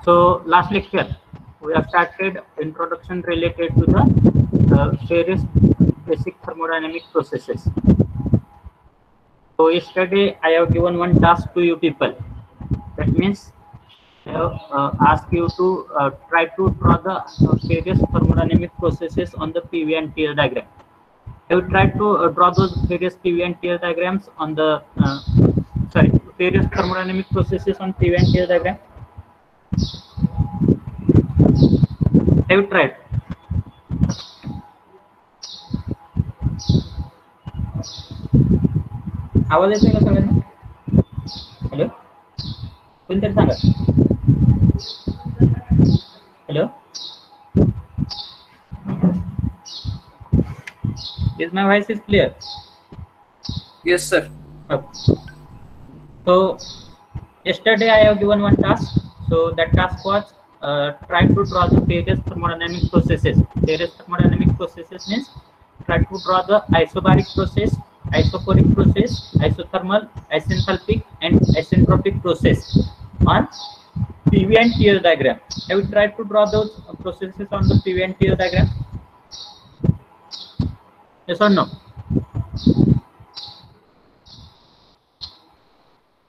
So last lecture we have started introduction related to the various basic thermodynamic processes. So yesterday I have given one task to you people. That means I have asked you to try to draw the various thermodynamic processes on the PV and TL diagram. I will try to draw those various PV and TL diagrams on the various thermodynamic processes on PV and TL diagram. I will try. आवाज येतोय का सगळ्यांना? Hello, कोणतरी सांगा. Hello, is my voice is clear? Yes, sir. Okay. So yesterday I have given one task. So that task was try to draw the various thermodynamic processes. Various thermodynamic processes means try to draw the isobaric process, isophoric process, isothermal, isenthalpic, and isentropic process on PV and TL diagram. I will try to draw those processes on the PV and TL diagram. Yes or no?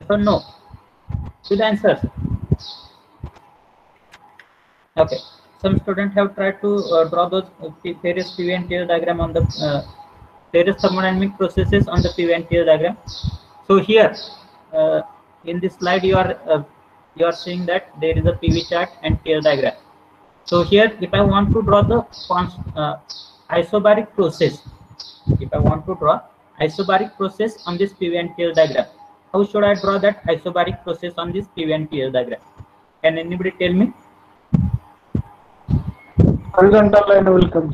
Yes or no? Good answers. Okay. Some students have tried to draw those various PV and TL diagram on the various thermodynamic processes on the PV and TL diagram. So here in this slide you are seeing that there is a PV chart and TL diagram. So here if I want to draw the isobaric process, if I want to draw isobaric process on this PV and TL diagram, how should I draw that isobaric process on this PV and TL diagram? Can anybody tell me? Horizontal line will come.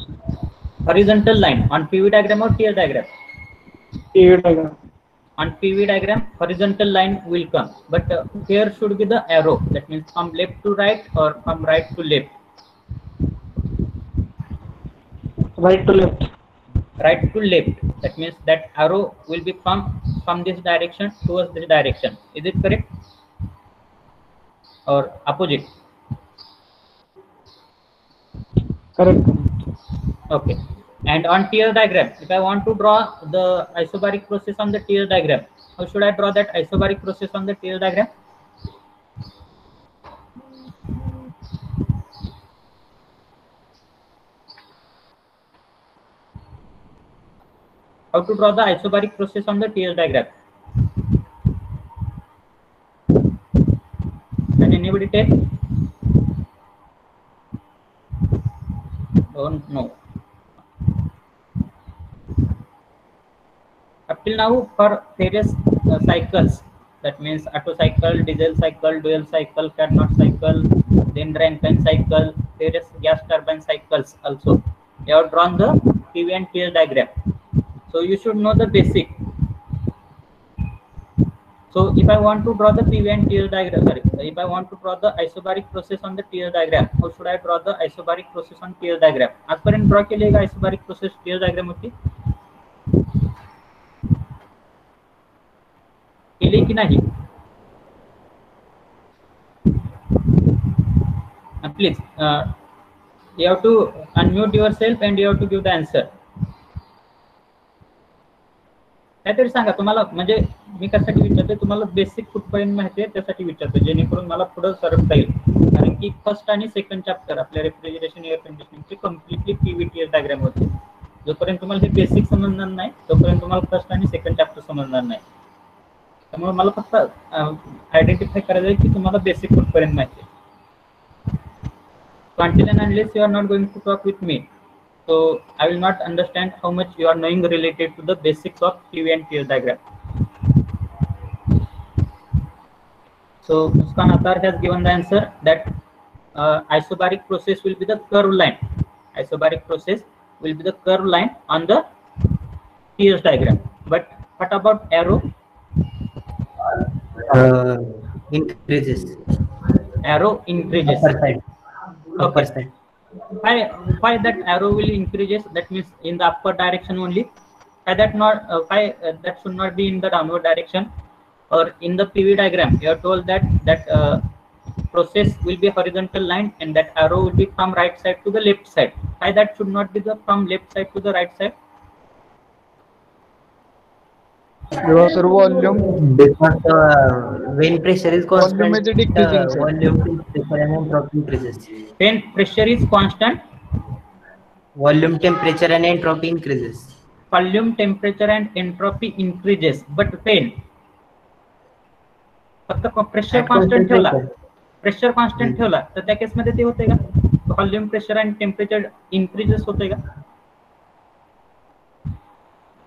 Horizontal line on PV diagram or TL diagram? PV diagram. On PV diagram, horizontal line will come, but here should be the arrow. That means from left to right or from right to left. Right to left. Right to left. That means that arrow will be from this direction towards this direction. Is it correct or opposite? Correct. Okay. And on TL diagram, if I want to draw the isobaric process on the TL diagram, how should I draw that isobaric process on the TL diagram? How to draw the isobaric process on the TL diagram? Can anybody tell? Don't know. Up till now, for various cycles, that means Otto cycle, diesel cycle, dual cycle, Carnot cycle, then Rankine cycle, various gas turbine cycles also, we have drawn the PV and TL diagram. So you should know the basic. So if I want to draw the PV and TL diagram, if I want to draw the isobaric process on the TL diagram, how should I draw the isobaric process on TL diagram? आजपर्यंत draw केलेगा isobaric process TL diagram होती केली की नाही? Please you have to unmute yourself and you have to give the answer. काहीतरी सांगा. तुम्हाला म्हणजे मी कशासाठी विचारतोय, तुम्हाला बेसिक कुठपर्यंत माहिती आहे त्यासाठी विचारतो, जेणेकरून मला पुढे सरकता येईल. कारण की फर्स्ट आणि सेकंड चॅप्टर आपल्या रेफ्रिजरेशन एअर कंडिशनिंगचे कम्प्लिटली PVTL डायग्राम होते. जोपर्यंत तुम्हाला हे बेसिक समजणार नाही तोपर्यंत तुम्हाला फर्स्ट आणि सेकंड चॅप्टर समजणार नाही. त्यामुळे मला फक्त आयडेंटिफाय करायचं आहे की तुम्हाला बेसिक कुठपर्यंत माहिती आहे. Until and unless you are not going to talk with me, so I will not understand how much you are knowing related to the basics of PV and TL diagram. So Muskan Attar has given the answer that isobaric process will be the curved line. Isobaric process will be the curved line on the TS diagram. But what about arrow? Increases. Arrow increases. Upper side. Upper side. Why that arrow will increases? That means in the upper direction only. Why that not? Why that should not be in the downward direction? Or in the PV diagram, you are told that process will be horizontal line and that arrow will be from right side to the left side. Why that should not be the from left side to the right side? Sir, volume. Because when pressure is constant, Volume is decreasing, sir. volume temperature and entropy increases. When pressure is constant, Volume temperature and entropy increases. volume temperature and entropy increases, but when फक्त pressure At constant constant ठेवला, pressure. Pressure constant ठेवला तर त्या केस मध्ये ते होते का volume pressure आणि टेम्परेचर इन्क्रीजेस होते का?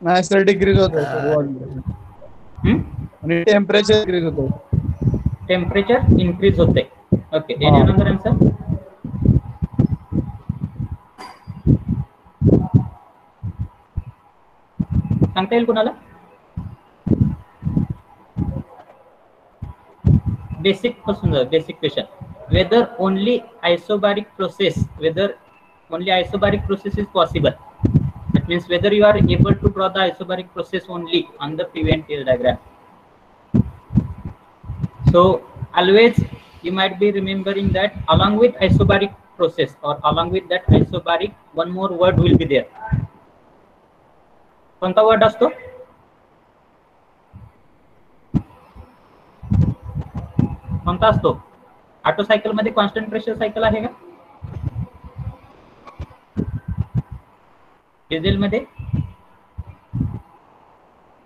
नाही सर, डिक्रीज होत आहे volume. आणि टेम्परेचर डिक्रीज होत आहे. टेम्परेचर इन्क्रीज होते. Okay, any another answer? सांगता येईल कोणाला? बेसिक पासून जा, basic question. whether only isobaric process is possible. That means whether you are able to draw the isobaric process only on the PV and TL diagram. So always you might be remembering that along with isobaric process or along with that isobaric, one more word will be there. कोणता word असतो? कोणता असतो? Auto cycle मध्ये constant pressure cycle आहे का? Diesel मध्ये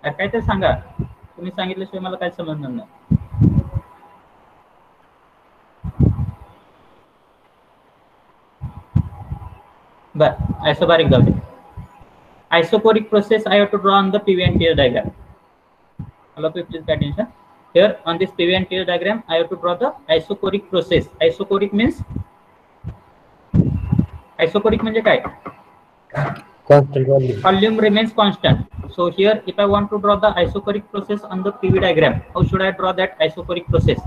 काय ते सांगा, तुम्ही सांगितल्याशिवाय मला काय समजणार नाही. बर, आयसोबारिक जाऊ दे. Isoporic process I have to draw on the PV and TL diagram. All of you please pay attention. Here on this PV and TL diagram, I have to draw the isoporic process. Isoporic means म्हणजे काय? Constant volume. Volume remains constant. So here, if I want to draw the isoporic process on the PV diagram, how should I draw that isoporic process?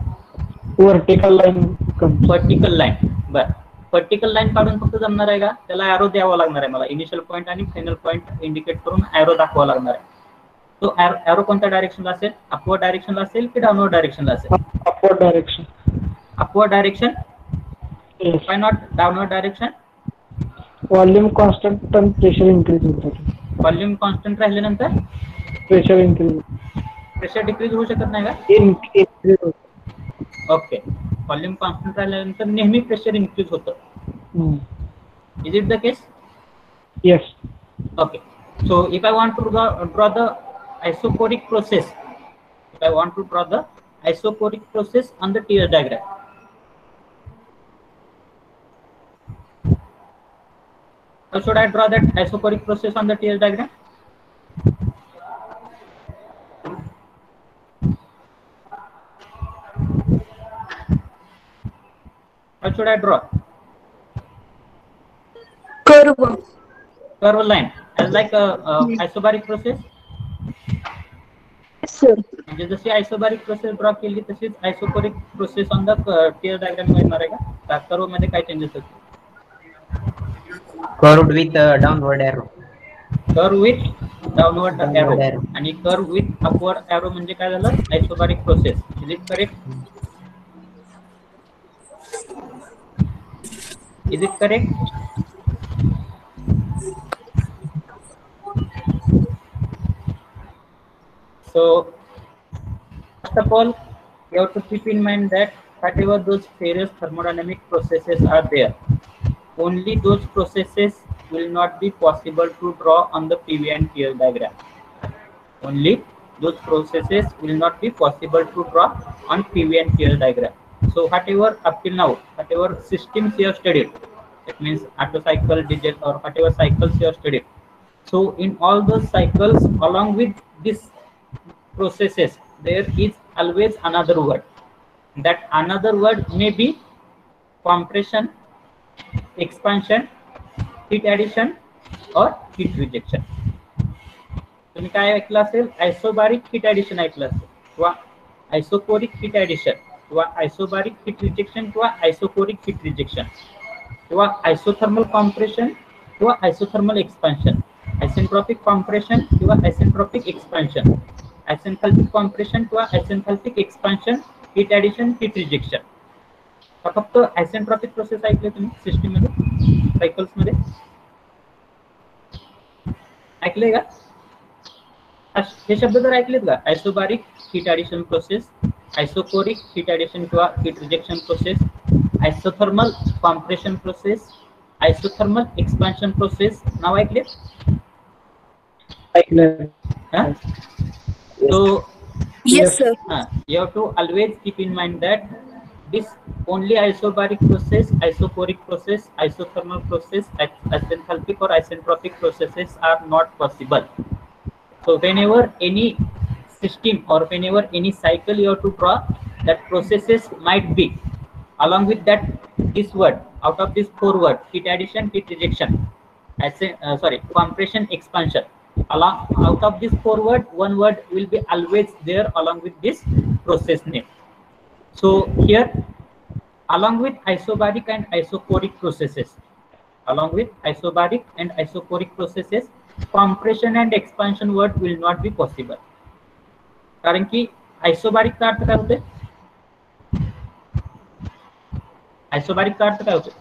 Vertical line comes. Vertical line. बर, vertical line काढून फक्त जमणार आहे का? त्याला arrow द्यावा लागणार आहे मला. इनिशियल पॉईंट आणि फायनल पॉईंट इंडिकेट करून एरो दाखवावा लागणार आहे. तो एरो कोणत्या डायरेक्शनला असेल? अपवर्ड डायरेक्शनला असेल की डाउनवर्ड डायरेक्शनला असेल? Upward direction. Upward direction. Yes. Why not downward direction? Volume constant and pressure increase होतात. व्हॉल्यूम कॉन्स्टंट राहिल्यानंतर Pressure increase. प्रेशर डिक्रीज होऊ शकत नाही का? Increase होतं. ओके, व्हॉल्यूम कॉन्स्टंट राहिल्यानंतर नेहमी प्रेशर इन्क्रीज होतं. Is it the case? Yes. Okay, so if I want to draw the isoporic process, on the TL diagram, how should I draw that isoporic process on the TL diagram? How should I draw? Curve line, as like a isobaric process. Yes, sir. म्हणजे जशी आयसोबारिक process draw केली तशीच isobaric process on the TL diagram मध्ये येणार आहे का? Curve मध्ये काय चेंजेस होतील? Curved with downward arrow. Curve with downward arrow arrow. आणि कर्व विथ अपवर्ड एरो म्हणजे काय झालं? Isobaric process. Is it correct? Is it correct? So first of all, you have to keep in mind that whatever those various thermodynamic processes are there, only those processes will not be possible to draw on the PV and TL diagram. Only those processes will not be possible to draw on PV and TL diagram. So whatever up till now, whatever systems you have studied, it means Otto cycle, diesel, or whatever cycles you have studied. So in all those cycles, along with this processes, there is always another word. That another word may be compression, expansion, heat addition, or heat rejection. तुम्ही काय ऐकलं असेल? आयसोबारिक heat addition ऐकलं असेल, किंवा isobaric heat addition, किंवा आयसोबारिक heat rejection, किंवा isobaric heat rejection, किंवा आयसोथर्मल कॉम्प्रेशन किंवा आयसोथर्मल एक्सपान्शन, आयसेंट्रोपिक कॉम्प्रेशन किंवा आयसेंट्रोपिक एक्सपान्शन, आयसेंथॅल्पिक कॉम्प्रेशन किंवा isenthalpic expansion, heat addition, heat rejection. का फक्त आयसेंट्रॉपिक प्रोसेस ऐकले तुम्ही सिस्टीम मध्ये, सायकल्स मध्ये ऐकले का? हे शब्द जर ऐकलेत का? Isobaric heat addition process, isochoric heat addition किंवा heat rejection process, isothermal compression process, isothermal expansion process नाव ऐकले? ऐकलं. So Yes, sir. you have to always keep in mind that this only isobaric process, isoporic process, isothermal process, isenthalpic or isentropic processes are not possible. So whenever any system or whenever any cycle you have to draw, that processes might be along with that this word, out of this 4 words, heat addition, heat rejection, compression, expansion. Out of this 4 words, 1 word will be always there along with this process name. So here, along with isobaric and isoporic processes, compression and expansion word will not be possible. कारण की isobaric का अर्थ काय होते? Isobaric का अर्थ काय होते?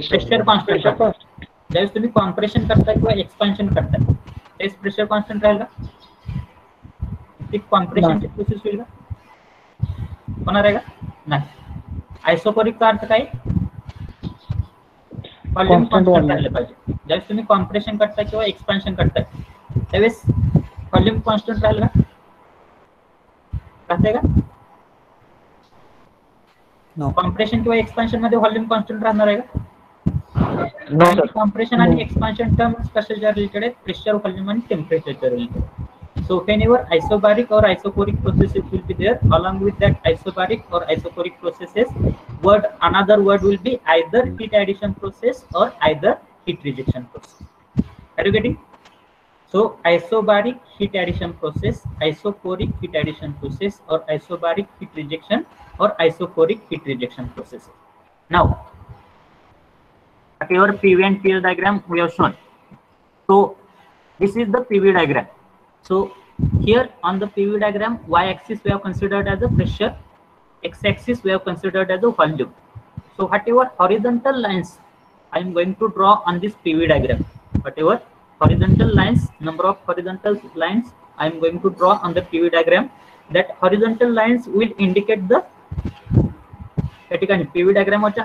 Pressure constant. ज्यावेळेस तुम्ही कॉम्प्रेशन करताय किंवा एक्सपान्शन करताय त्यावेळेस प्रेशर कॉन्स्टंट राहील का? ती कॉम्प्रेशनची प्रोसेस होईल का? होणार आहे का? नाही. आयसोकोरिक का अर्थ काय? व्हॉल्यूम कॉन्स्टंट राहिलं पाहिजे. ज्यावेळेस तुम्ही कॉम्प्रेशन करताय किंवा एक्सपान्शन करताय त्यावेळेस व्हॉल्यूम कॉन्स्टंट राहील का? राहते का? कॉम्प्रेशन किंवा एक्सपान्शन मध्ये व्हॉल्यूम कॉन्स्टंट राहणार आहे का? कॉम्प्रेशन आणि एक्सपान्शन टर्म्स कशाच्या रिलेटेड आहेत? प्रेशर, व्हॉल्यूम आणि टेम्परेचरच्या related. So whenever isobaric or isoporic processes will be there, along with that isobaric or isoporic processes, another word will be either heat addition process or either heat rejection process. Are you getting? So isobaric heat addition process, isoporic heat addition process, or isobaric heat rejection or isoporic heat rejection process. Now, at your PV and TL diagram we have shown. So this is the PV diagram. So here on the PV diagram, y-axis we have considered as a pressure, x-axis we have considered as a volume. So whatever horizontal lines I am going to draw on this PV diagram, whatever horizontal lines, number of horizontal lines I am going to draw on the PV diagram, that horizontal lines will indicate the या ठिकाणी PV diagram वरच्या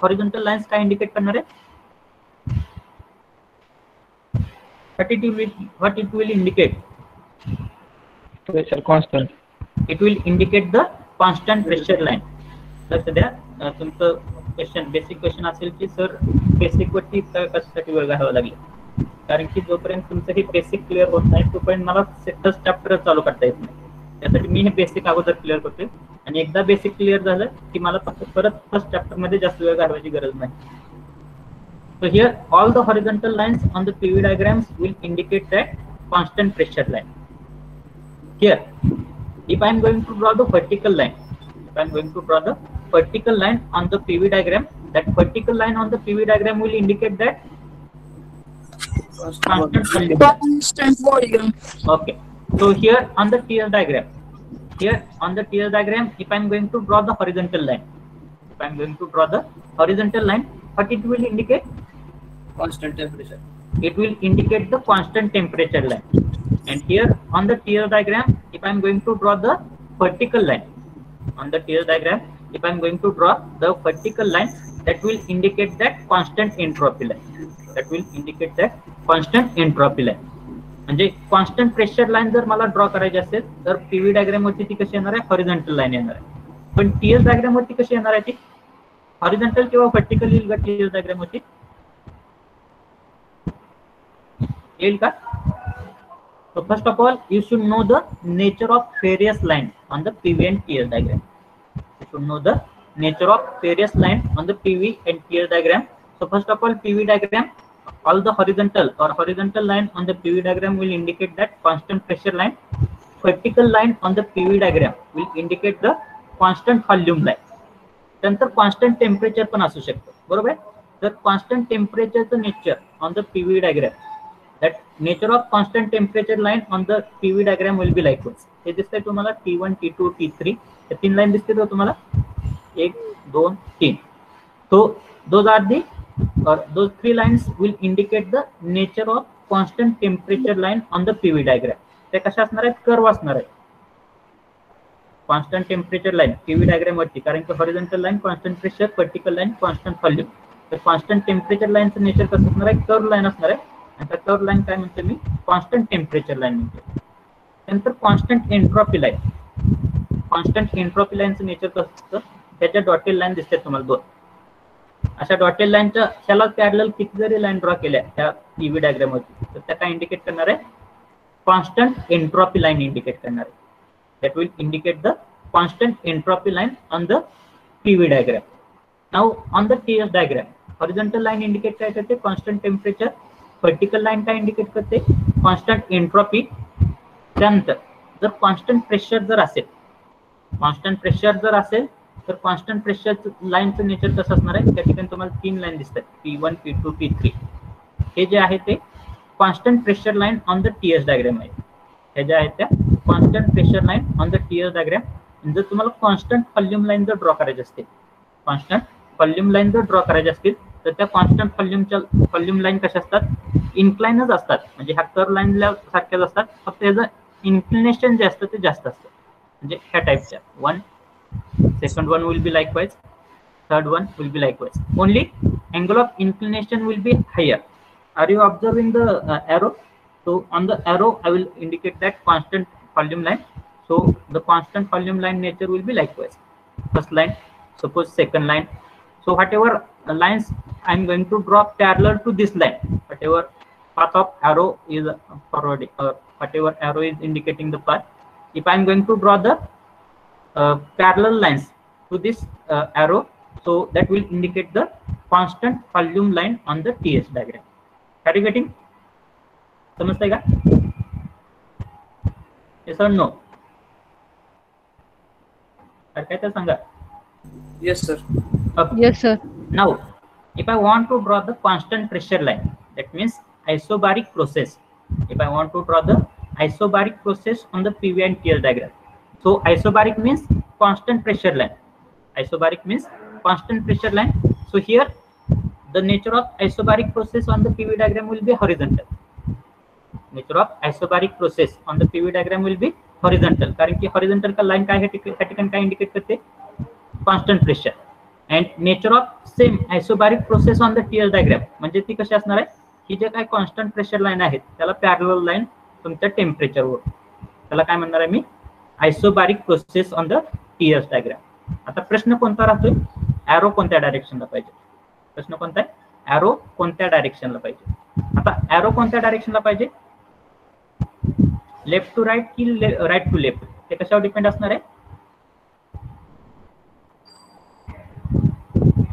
horizontal lines काय indicate करणार आहे? What it will indicate? Pressure constant. It will indicate the constant pressure line. लक्ष द्या, तुमचं question basic question असेल की सर बेसिक वरती कशासाठी वेळ घालवावा लागेल, कारण की जोपर्यंत तुमचं हे बेसिक क्लिअर होत नाही तोपर्यंत मला फर्स्ट चॅप्टर चालू करता येत नाही. त्यासाठी मी हे बेसिक अगोदर क्लिअर करतोय आणि एकदा बेसिक क्लिअर झालं की मला परत फर्स्ट चॅप्टर मध्ये जास्त वेळ घालवायची गरज नाही. So here all the horizontal lines on the PV diagrams will indicate that constant pressure line. Here, if I am going to draw the vertical line, on the PV diagram, that vertical line on the PV diagram will indicate that constant volume. Okay. So here on the TL diagram, if I am going to draw the horizontal line, what it will indicate? Constant temperature. It will indicate the constant temperature line. And here on the TL diagram, if I am going to draw the vertical line, that will indicate that constant entropy line. म्हणजे constant pressure line जर मला draw करायची असेल तर PV diagram वरती ती कशी येणार आहे? हॉरिझॉन्टल लाईन येणार आहे. पण TL डायग्राम वरती कशी येणार आहे? ती हॉरिझॉन्टल किंवा व्हर्टिकल येईल का TL डायग्राम वरती? येईल का? So first of all, you should know the nature of various line on the PV and TL diagram. You should know the nature of various line on the PV and TL diagram. So first of all, PV diagram, all the horizontal line on the PV diagram will indicate that constant pressure line. Vertical line on the PV diagram will indicate the constant volume line. त्यानंतर constant temperature पण असू शकतो, बरोबर आहे? तर constant temperature चं nature on the PV diagram, that nature of constant temperature line on the PV diagram will be like this. हे दिसतंय तुम्हाला T1, T2, T3 त्या 3 लाईन दिसते का तुम्हाला? 1 2 3. So those are the those 3 lines will indicate the nature of constant temperature line on the PV diagram. ते कशा असणार आहेत? कर्व असणार आहे. Constant temperature line PV diagram वरती, कारण की horizontal line constant pressure, vertical line constant volume. तर कॉन्स्टंट टेम्परेचर लाईनचं नेचर कसं असणार आहे? कर्व लाईन असणार आहे. आणि त्या कर्व लाईन काय म्हणते मी? कॉन्स्टंट टेम्परेचर लाईन म्हणते. नंतर constant entropy line. Constant entropy लाईनचं नेचर कसं असतं? त्याच्या डॉटेड लाईन दिसते तुम्हाला 2. अशा डॉटेड लाईनच्या त्याला पॅरलल किती जरी लाईन ड्रॉ केल्या त्या PV डायग्राम वरती, तर त्या काय इंडिकेट करणार आहे? कॉन्स्टंट एंट्रोपी लाईन इंडिकेट करणार आहे. That will indicate the constant entropy line on the PV diagram. Now on the TS diagram, horizontal line indicate काय करते? Constant temperature. Vertical line काय indicate करते? Constant entropy. त्यानंतर जर constant pressure जर असेल, constant pressure जर असेल तर constant pressure लाईनचं नेचर कसं असणार आहे? त्या ठिकाणी तुम्हाला 3 लाईन दिसतात, P1 P2 P3. हे जे आहे ते constant pressure line on the TS diagram आहे. हे ज्या आहेत त्या constant pressure line on the TS diagram. जर तुम्हाला कॉन्स्टंट व्हॉल्यूम लाईन जर ड्रॉ करायचे असतील, कॉन्स्टंट व्हॉल्यूम लाईन जर ड्रॉ करायचे असतील, तर त्या कॉन्स्टंट व्हॉल्यूम लाईन कशा असतात? इन्क्लाइनच असतात. म्हणजे ह्या कर्व लाईनला सारख्याच असतात, फक्त याचं इन्क्लिनेशन जे असतं ते जास्त असतं. म्हणजे ह्या टाईपच्या 1 second 1 will be likewise, third 1 will be likewise. Only angle of inclination will be higher. Are you observing the arrow? So on the arrow I will indicate that constant volume line. So the constant volume line nature will be likewise. First line, suppose second line. So whatever lines I am going to draw parallel to this line, whatever path of arrow is forwarding, whatever arrow is indicating the path, if I am going to draw the parallel lines to this arrow, so that will indicate the constant volume line on the TS diagram. Are you getting? समजताय का? Yes or no? काय तर सांगा. Yes, sir. Okay. Yes, sir. Now, if I want to draw the constant pressure line, that means isobaric process. If I want to draw the isobaric process on the PV and TS diagram, so isobaric means constant pressure line. Isobaric means constant pressure line. So here, the nature of isobaric process on the PV diagram will be horizontal. Nature of isobaric process on the PV diagram will be horizontal. कारण की horizontal का line काय है? त्या ठिकाणी काय indicate करते? Constant pressure. And nature of same isobaric process on the TS diagram म्हणजे ती कशी असणार आहे? की जे काय कॉन्स्टंट प्रेशर लाईन आहेत त्याला पॅरलल लाईन तुमच्या टेम्परेचरवर, त्याला काय म्हणणार आहे मी? Isobaric process on the TS diagram. आता प्रश्न कोणता राहतोय? एरो कोणत्या डायरेक्शनला पाहिजे? प्रश्न कोणता आहे? एरो कोणत्या डायरेक्शनला पाहिजे? आता एरो कोणत्या डायरेक्शनला पाहिजे? लेफ्ट टू राईट की राईट टू लेफ्ट? ते कशावर डिपेंड असणार आहे?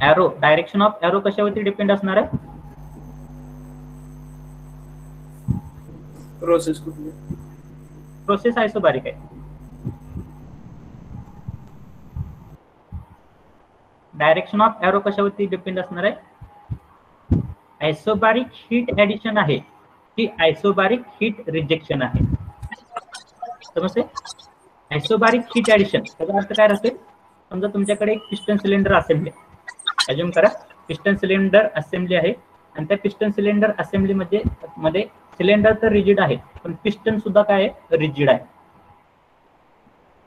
एरो डायरेक्शन ऑफ एरो कशावरती डिपेंड असणार आहे? प्रोसेस कुठली? प्रोसेस आयसोबारिक आहे. डायरेक्शन ऑफ एरो कशावरती डिपेंड असणार आहे? आयसोबारिक हीट ऍडिशन आहे की आयसोबारिक हीट रिजेक्शन आहे? समजते? आयसोबारिक हीट ऍडिशन त्याचा अर्थ काय राहते? समजा तुमच्याकडे एक पिस्टन सिलेंडर असेंब्ली, अज्युम करा पिस्टन सिलेंडर असेंब्ली आहे आणि त्या पिस्टन सिलेंडर असेंब्ली मध्ये सिलेंडर तर रिजिड आहे पण पिस्टन सुद्धा काय आहे? रिजिड आहे.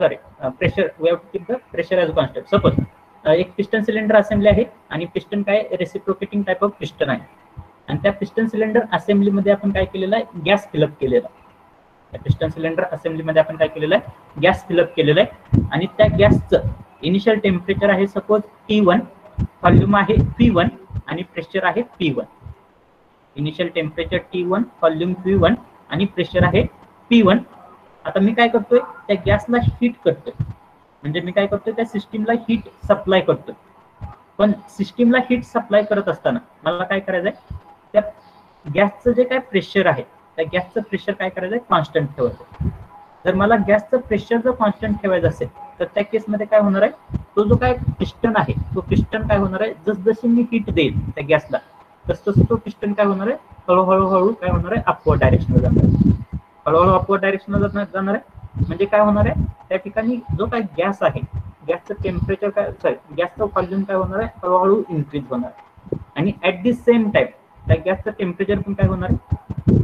Sorry, pressure, we have to keep the pressure as constant. Suppose एक पिस्टन सिलेंडर असेंब्ली आहे आणि पिस्टन काय रेसिप्रोकेटिंग टाइप ऑफ पिस्टन आहे आणि त्या पिस्टन सिलेंडर असेंब्ली मध्ये आपण काय केलेलं आहे? गॅस फिलअप केलेला. त्या पिस्टन सिलेंडर असेंब्ली मध्ये आपण काय केलेलं आहे? गॅस फिलअप केलेलं आहे आणि त्या गॅसचं इनिशियल टेम्परेचर आहे सपोज T1, व्हॉल्यूम आहे P1 आणि प्रेशर आहे P1. Initial temperature T1, volume P1 आणि प्रेशर आहे P1. आता मी काय करतोय? त्या गॅसला हीट करतोय, म्हणजे मी काय करतोय? त्या सिस्टीमला हीट सप्लाय करतोय. पण सिस्टीमला हीट सप्लाय करत असताना मला काय करायचंय? त्या गॅसचं जे काय प्रेशर आहे त्या गॅसचं प्रेशर काय करायचंय? कॉन्स्टंट ठेवायचं. जर मला गॅसचं प्रेशर जर कॉन्स्टंट ठेवायचं असेल तर त्या केसमध्ये काय होणार आहे? तो जो काय पिस्टन आहे तो पिस्टन काय होणार आहे? जसजशी मी हीट देईल त्या गॅसला तसं तो पिस्टन काय होणार आहे? हळूहळू काय होणार आहे? अपवर्ड डायरेक्शनला जाणार आहे. हळूहळू अपवर्ड डायरेक्शनला जाणार आहे म्हणजे काय होणार आहे, त्या ठिकाणी जो काय गॅस आहे, गॅसचं टेम्परेचर काय, सॉरी गॅसचं व्हॉल्यूम काय होणार आहे, हळूहळू इन्क्रीज होणार आहे. आणि ऍट दी सेम टाइम त्या गॅसचं टेम्परेचर पण काय होणार आहे,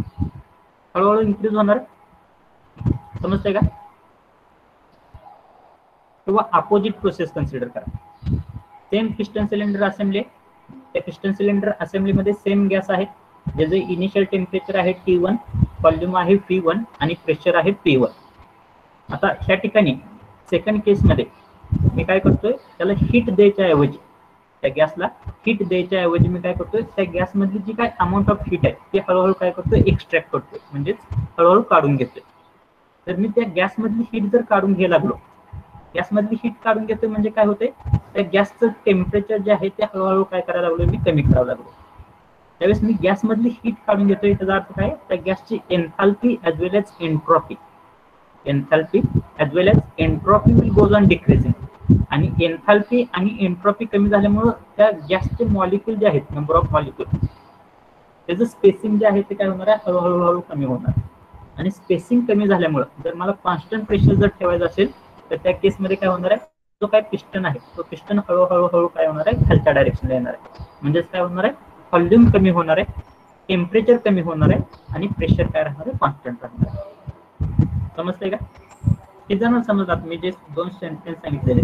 हळूहळू इन्क्रीज होणार आहे. समजतंय का? किंवा अपोजिट प्रोसेस कन्सिडर करा. सेम पिस्टन सिलेंडर असेंब्ली, त्या पिस्टन सिलेंडर असेंब्लीमध्ये सेम गॅस आहे, ज्याचे इनिशियल टेम्परेचर आहे T1, व्हॉल्यूम आहे V1 आणि प्रेशर आहे P1. आता ह्या ठिकाणी सेकंड केसमध्ये मी काय करतोय, त्याला हीट द्यायच्या ऐवजी, त्या गॅसला हीट द्यायच्या ऐवजी मी काय करतोय, त्या गॅसमधली जी काय अमाऊंट ऑफ हीट आहे ते हळूहळू काय करतोय, एक्स्ट्रॅक्ट करतोय, म्हणजेच हळूहळू काढून घेतोय. तर मी त्या गॅसमधली हीट जर काढून घ्यायला लागलो, गॅसमधली हीट काढून घेतोय म्हणजे काय होते, त्या गॅसचं टेम्परेचर जे आहे ते हळूहळू काय करायला लागलो, मी कमी करायला लागलो. त्यावेळेस मी गॅसमधली हीट काढून घेतोय, त्याचा अर्थ काय, त्या गॅसची enthalpy as well as entropy, enthalpy as well as entropy will goes on decreasing. आणि एन्थाल्पी आणि एन्ट्रॉपी कमी झाल्यामुळं त्या गॅसचे मॉलिक्यूल जे आहेत, नंबर ऑफ मॉलिक्यूल, त्याचं स्पेसिंग जे आहे ते काय होणार आहे, हळूहळू कमी होणार. आणि स्पेसिंग कमी झाल्यामुळं जर मला कॉन्स्टंट प्रेशर जर ठेवायचं असेल तर त्या केसमध्ये काय होणार आहे, जो काय पिस्टन आहे तो पिस्टन हळूहळू काय होणार आहे, खालच्या डायरेक्शनला येणार आहे. म्हणजेच काय होणार आहे, व्हॉल्यूम कमी होणार आहे, टेम्परेचर कमी होणार आहे आणि प्रेशर काय राहणार आहे, कॉन्स्टंट राहणार आहे. समजतंय का? हे जण समजतात मी जे दोन सेंटेन्स सांगितलेले,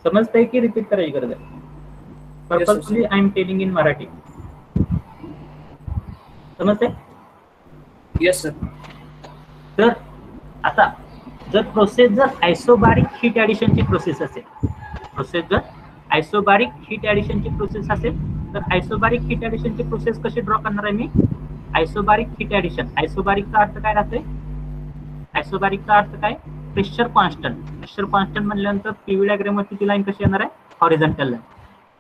समजतंय की रिपीट करायची गरज आहे? Purposefully I am telling in Marathi. समजतंय? Yes sir. तर आता जर प्रोसेस जर आयसोबारिक हीट ॲडिशनची प्रोसेस असेल, प्रोसेस जर आयसोबारिक हीट ॲडिशनची प्रोसेस असेल, तर आयसोबारिक हीट ॲडिशनची प्रोसेस कशी ड्रॉ करणार आहे मी? आयसोबारिक हीट ॲडिशन, आयसोबारिकचा अर्थ काय राहतोय, आयसोबारिकचा अर्थ काय, प्रेशर कॉन्स्टंट. प्रेशर कॉन्स्टंट म्हटल्यानंतर पीव्ही डायग्राम वरती ती लाईन कशी येणार आहे, हॉरिझॉन्टल लाईन.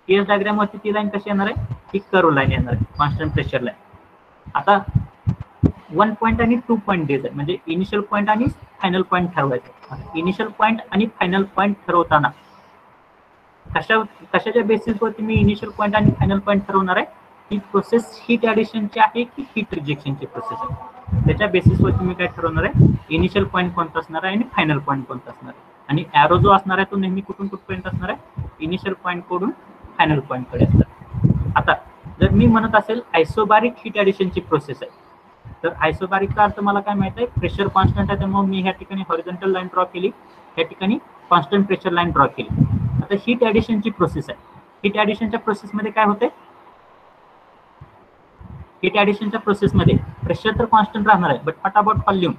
पीएस डायग्राम वरती ती लाईन कशी येणार आहे, ही कर्व लाईन येणार आहे, कॉन्स्टंट प्रेशर लाईन. आता 1 पॉईंट आणि 2 पॉईंट द्यायचं आहे, म्हणजे इनिशियल पॉईंट आणि फायनल पॉईंट ठरवायचं. इनिशियल पॉईंट आणि फायनल पॉईंट ठरवताना कशाच्या बेसिसवरती मी इनिशियल पॉईंट आणि फायनल पॉईंट ठरवणार आहे, ही प्रोसेस हीट ॲडिशनची आहे की हीट रिजेक्शनची प्रोसेस आहे, त्याच्या बेसिसवरती मी काय ठरवणार आहे, इनिशियल पॉईंट कोणता असणार आहे आणि फायनल पॉईंट कोणता असणार आहे. आणि ॲरो जो असणार आहे तो नेहमी कुठून कुठपर्यंत असणार आहे, इनिशियल पॉईंट कडून फायनल पॉईंट कडे असणार. आता जर मी म्हणत असेल आयसोबारिक हीट ॲडिशनची प्रोसेस आहे, तर आयसोबारिकचा अर्थ मला काय माहित आहे, प्रेशर कॉन्स्टंट आहे, त्यामुळे मी ह्या ठिकाणी हॉरिझॉन्टल लाईन ड्रॉ केली, ह्या ठिकाणी कॉन्स्टंट प्रेशर लाईन ड्रॉ केली. आता हीट ॲडिशनची प्रोसेस आहे, हीट ॲडिशनच्या प्रोसेसमध्ये काय होते, हीट ॲडिशनच्या प्रोसेसमध्ये प्रेशर तर कॉन्स्टंट राहणार आहे, but what about volume,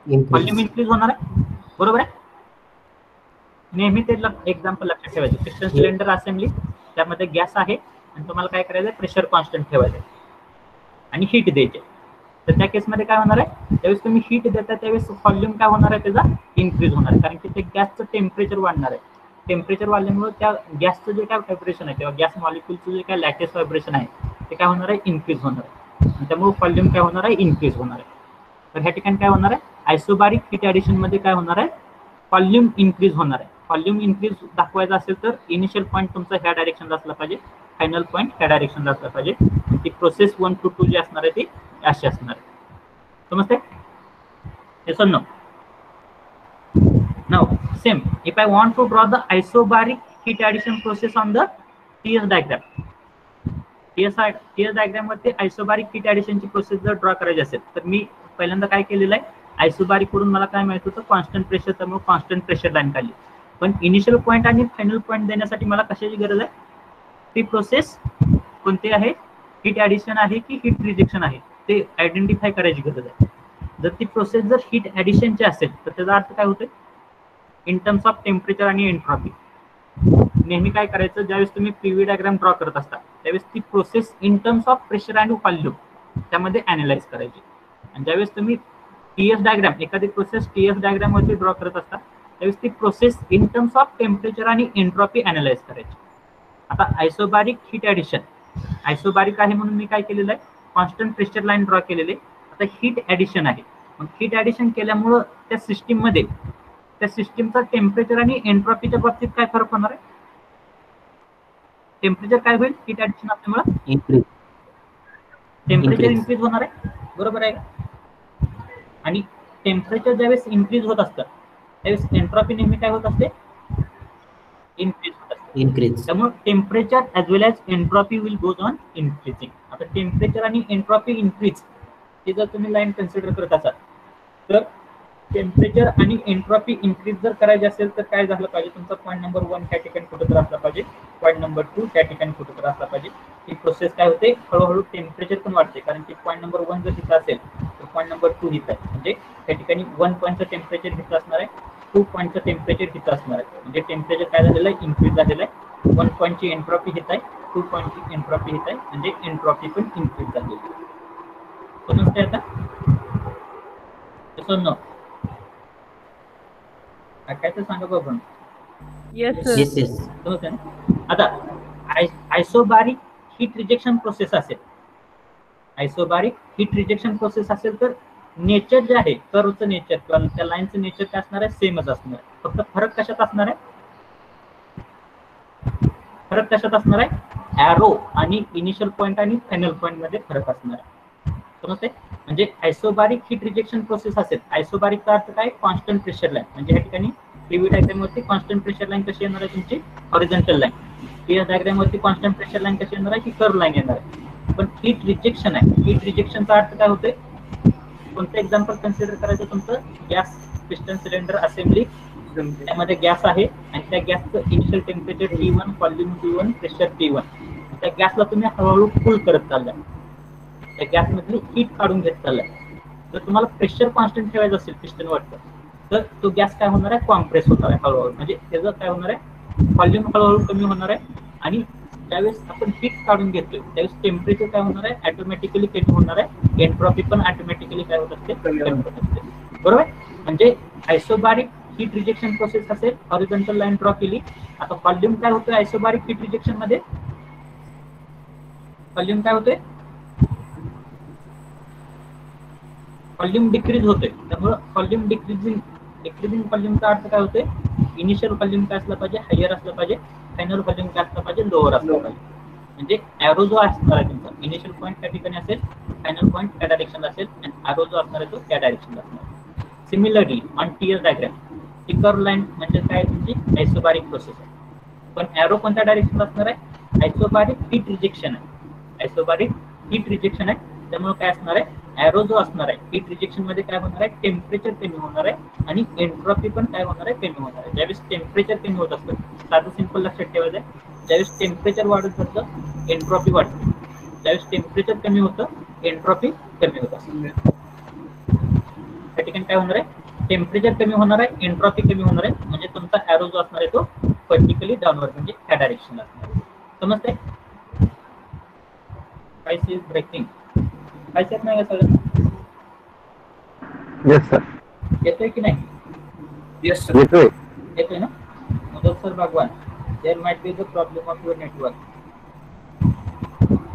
volume increase होणार आहे, बरोबर आहे. नेहमी ते एक्झाम्पल लक्षात ठेवायचं, पिस्टन सिलेंडर असेंब्ली, त्यामध्ये गॅस आहे आणि तुम्हाला काय करायचं आहे, प्रेशर कॉन्स्टंट ठेवायचं आणि हीट द्यायचे. तर त्या केसमध्ये काय होणार आहे, त्यावेळेस तुम्ही हीट देता त्यावेळेस व्हॉल्यूम काय होणार आहे, त्याचा इन्क्रीज होणार आहे, कारण की ते गॅसचं टेम्परेचर वाढणार आहे. टेम्परेचर वाढल्यामुळे त्या गॅसचं जे काय व्हायब्रेशन आहे किंवा गॅस मॉलिक्यूलचं जे काय लॅटेस्ट व्हायब्रेशन आहे ते काय होणार आहे, इन्क्रीज होणार आहे, आणि त्यामुळे व्हॉल्यूम काय होणार आहे, इन्क्रीज होणार आहे. तर ह्या ठिकाणी काय होणार आहे, आयसोबारिक हीट ॲडिशनमध्ये काय होणार आहे, व्हॉल्यूम इन्क्रीज होणार आहे. व्हॉल्यूम इन्क्रीज दाखवायचा असेल तर इनिशियल पॉईंट तुमचा ह्या डायरेक्शनला असला पाहिजे, फायनल पॉईंट ह्या डायरेक्शनला असला पाहिजे. ती प्रोसेस 1 to 2 जी असणार आहे ती अशी असणार आहे. समजते? येस और no? Now same, if I want to draw the isobaric heat addition process on the TS diagram, TS diagram वरती आयसोबारिक हीट ॲडिशनची प्रोसेस जर ड्रॉ करायची असेल तर मी पहिल्यांदा काय केलेलं आहे, आयसोबारिक वरून मला काय माहित होतं, कॉन्स्टंट प्रेशर, त्यामुळे कॉन्स्टंट प्रेशर लाईन काढली. पण इनिशियल पॉईंट आणि फायनल पॉईंट देण्यासाठी मला कशाची गरज आहे, ती प्रोसेस कोणती आहे, हीट ॲडिशन आहे की हीट रिजेक्शन आहे ते आयडेंटिफाय करायची गरज आहे. जर ती प्रोसेस जर हीट ॲडिशनची असेल तर त्याचा अर्थ काय होते, इन टर्म्स ऑफ टेम्परेचर आणि एन्ट्रॉपी. नेहमी काय करायचं, ज्यावेळेस तुम्ही पीव्ही डायग्राम ड्रॉ करत असता त्यावेळेस ती process in terms of pressure आणि व्हॉल्यूम त्यामध्ये अॅनालाइज करायची. आणि ज्यावेळेस तुम्ही टीएस डायग्राम, एखादी प्रोसेस टीएस डायग्राम वरती ड्रॉ करत असता त्यावेळेस ती process in terms of temperature आणि एन्ट्रॉपी अॅनालाइज करायची. आता आयसोबारिक हीट ॲडिशन, आयसोबारिक आहे म्हणून मी काय केलेलं आहे, कॉन्स्टंट प्रेशर लाईन ड्रॉ केलेली. आता हीट ॲडिशन आहे, मग हीट ॲडिशन केल्यामुळं त्या सिस्टीममध्ये त्या सिस्टीमचा टेम्परेचर आणि एन्ट्रॉपीच्या बाबतीत काय फरक होणार आहे, टेम्परेचर काय होईल हीट ॲडिशन असल्यामुळं, टेम्परेचर Increase. इन्क्रीज होणार आहे, बरोबर आहे का? आणि टेम्परेचर ज्यावेळेस इन्क्रीज होत असतं त्यावेळेस एन्ट्रॉपी नेहमी काय होत असते, इन्क्रीज होत असते. Increase. त्यामुळे temperature as well as entropy will goes on increasing. आता टेम्परेचर आणि एन्ट्रॉपी इन्क्रीज हे जर तुम्ही लाईन कन्सिडर करत असाल तर टेम्परेचर आणि एन्ट्रॉपी इन्क्रीज जर करायचे असेल तर काय झालं पाहिजे, तुमचा पॉईंट नंबर 1 त्या ठिकाणी कुठं तर असला पाहिजे, पॉईंट नंबर 2 त्या ठिकाणी कुठं तर असला पाहिजे. ही प्रोसेस काय होते, हळूहळू टेम्परेचर पण वाढते, कारण की पॉईंट नंबर 1 जर तिथं असेल तर पॉईंट नंबर 2 इथं आहे. म्हणजे त्या ठिकाणी 1 पॉईंटचं टेम्परेचर इथं असणार आहे, 2 पॉईंटचं टेम्परेचर इथं असणार आहे. म्हणजे टेम्परेचर काय झालेलं आहे, इन्क्रीज झालेलं आहे. 1 पॉईंटची एन्ट्रॉपी इथं आहे, 2 पॉईंटची एन्ट्रॉपी इथं आहे, म्हणजे एन्ट्रॉपी पण इन्क्रीज झालेली आहे. समजते आता? समजलं काय तर सांगा बघून. Yes, sir. Yes, yes. समजते ना? आता आयसोबारिक हीट रिजेक्शन प्रोसेस असेल, आयसोबारिक हीट रिजेक्शन प्रोसेस असेल तर नेचर जे आहे, कर्वचं नेचर किंवा त्या लाईनचं नेचर काय असणार आहे, सेमच असणार आहे. फक्त फरक कशात असणार आहे, फरक कशात असणार आहे, ॲरो आणि इनिशियल पॉईंट आणि फायनल पॉईंट मध्ये फरक असणार आहे. समजते? म्हणजे आयसोबारिक हीट रिजेक्शन प्रोसेस असेल, आयसोबारिकचा अर्थ काय, कॉन्स्टंट प्रेशर लाईन. म्हणजे या ठिकाणी पीव्ही डायग्राम वरती कॉन्स्टंट प्रेशर लाईन कशी येणार आहे तुमची, हॉरिझॉन्टल लाईन. पीएस डायग्राम वरती कॉन्स्टंट प्रेशर लाईन कशी येणार आहे, की कर्व लाईन येणार आहे. पण हीट रिजेक्शन आहे, हीट रिजेक्शनचा अर्थ काय होते, कोणतं एक्झाम्पल कन्सिडर करायचं, तुमचं गॅस पिस्टन सिलेंडर असेंब्ली, त्यामध्ये गॅस आहे आणि त्या गॅसचं initial temperature T1, volume T1, pressure T1. त्या गॅसला तुम्ही हळूहळू कूल करत चाललाय, त्या गॅसमधली हीट काढून घेत चाललाय. जर तुम्हाला प्रेशर कॉन्स्टंट ठेवायचं असेल पिस्टन वरचं तर तो गॅस काय होणार आहे, कॉम्प्रेस होणार आहे हळूहळू. म्हणजे त्याचं काय होणार आहे, व्हॉल्यूम हळूहळू कमी होणार आहे आणि ज्यावेळेस आपण हीट काढून घेतोय त्यावेळेस टेम्परेचर काय होणार आहे, ऑटोमॅटिकली कमी होणार आहे, एन्ट्रॉपी पण ऑटोमॅटिकली काय होत असते, कमी होत असते. बरोबर? म्हणजे आयसोबारिक हीट रिजेक्शन प्रोसेस असेल, हॉरिझॉन्टल लाईन ड्रॉ केली. आता व्हॉल्यूम काय होतोय आयसोबारिक हीट रिजेक्शन मध्ये, व्हॉल्यूम काय होतोय, व्हॉल्यूम डिक्रीज होतोय. त्यामुळे व्हॉल्यूम डिक्रीजिंग व्हॉल्यूमचा अर्थ काय होतोय, इनिशियल व्हॉल्यूम काय असलं पाहिजे, हायर असलं पाहिजे, फायनल व्हॉल्यूम काय असलं पाहिजे, लोअर असलं पाहिजे. म्हणजे ॲरो जो असणार आहे तुमचा, इनिशियल पॉईंट त्या ठिकाणी असेल, फायनल पॉईंट त्या डायरेक्शनला असेल आणि ॲरो जो असणार आहे तो त्या डायरेक्शनला असणार. सिमिलरली ऑन टीएस डायग्राम ती कर्व लाईन म्हणजे काय, तुमची आयसोबारिक प्रोसेस आहे. पण ॲरो कोणत्या डायरेक्शनला असणार आहे, आयसोबारिक हीट रिजेक्शन आहे, आयसोबारिक हीट रिजेक्शन आहे. त्यामुळे काय असणार आहे, ॲरो जो असणार आहे हीट रिजेक्शन मध्ये काय होणार आहे, टेम्परेचर कमी होणार आहे आणि एन्ट्रॉपी पण काय होणार आहे, कमी होणार आहे. ज्यावेळेस टेम्परेचर कमी होत असतं, साधं सिंपल लक्षात ठेवायचं आहे, ज्यावेळेस टेम्परेचर वाढत असतं एन्ट्रॉपी वाढते, ज्यावेळेस टेम्परेचर कमी होतं एन्ट्रॉपी कमी होत असते. त्या ठिकाणी काय होणार आहे, टेम्परेचर कमी होणार आहे, एन्ट्रॉपी कमी होणार आहे. म्हणजे तुमचा ॲरो जो असणार आहे तो व्हर्टिकली डाऊनवर्ड म्हणजे त्या डायरेक्शनला असणार आहे. समजते? काहीच इज ब्रेकिंग, काहीच येत नाही का सगळं? Yes sir. येतोय की नाही? Yes, sir. येतोय. येतोय ना? मदत सर भगवान, there might be the problem of your network.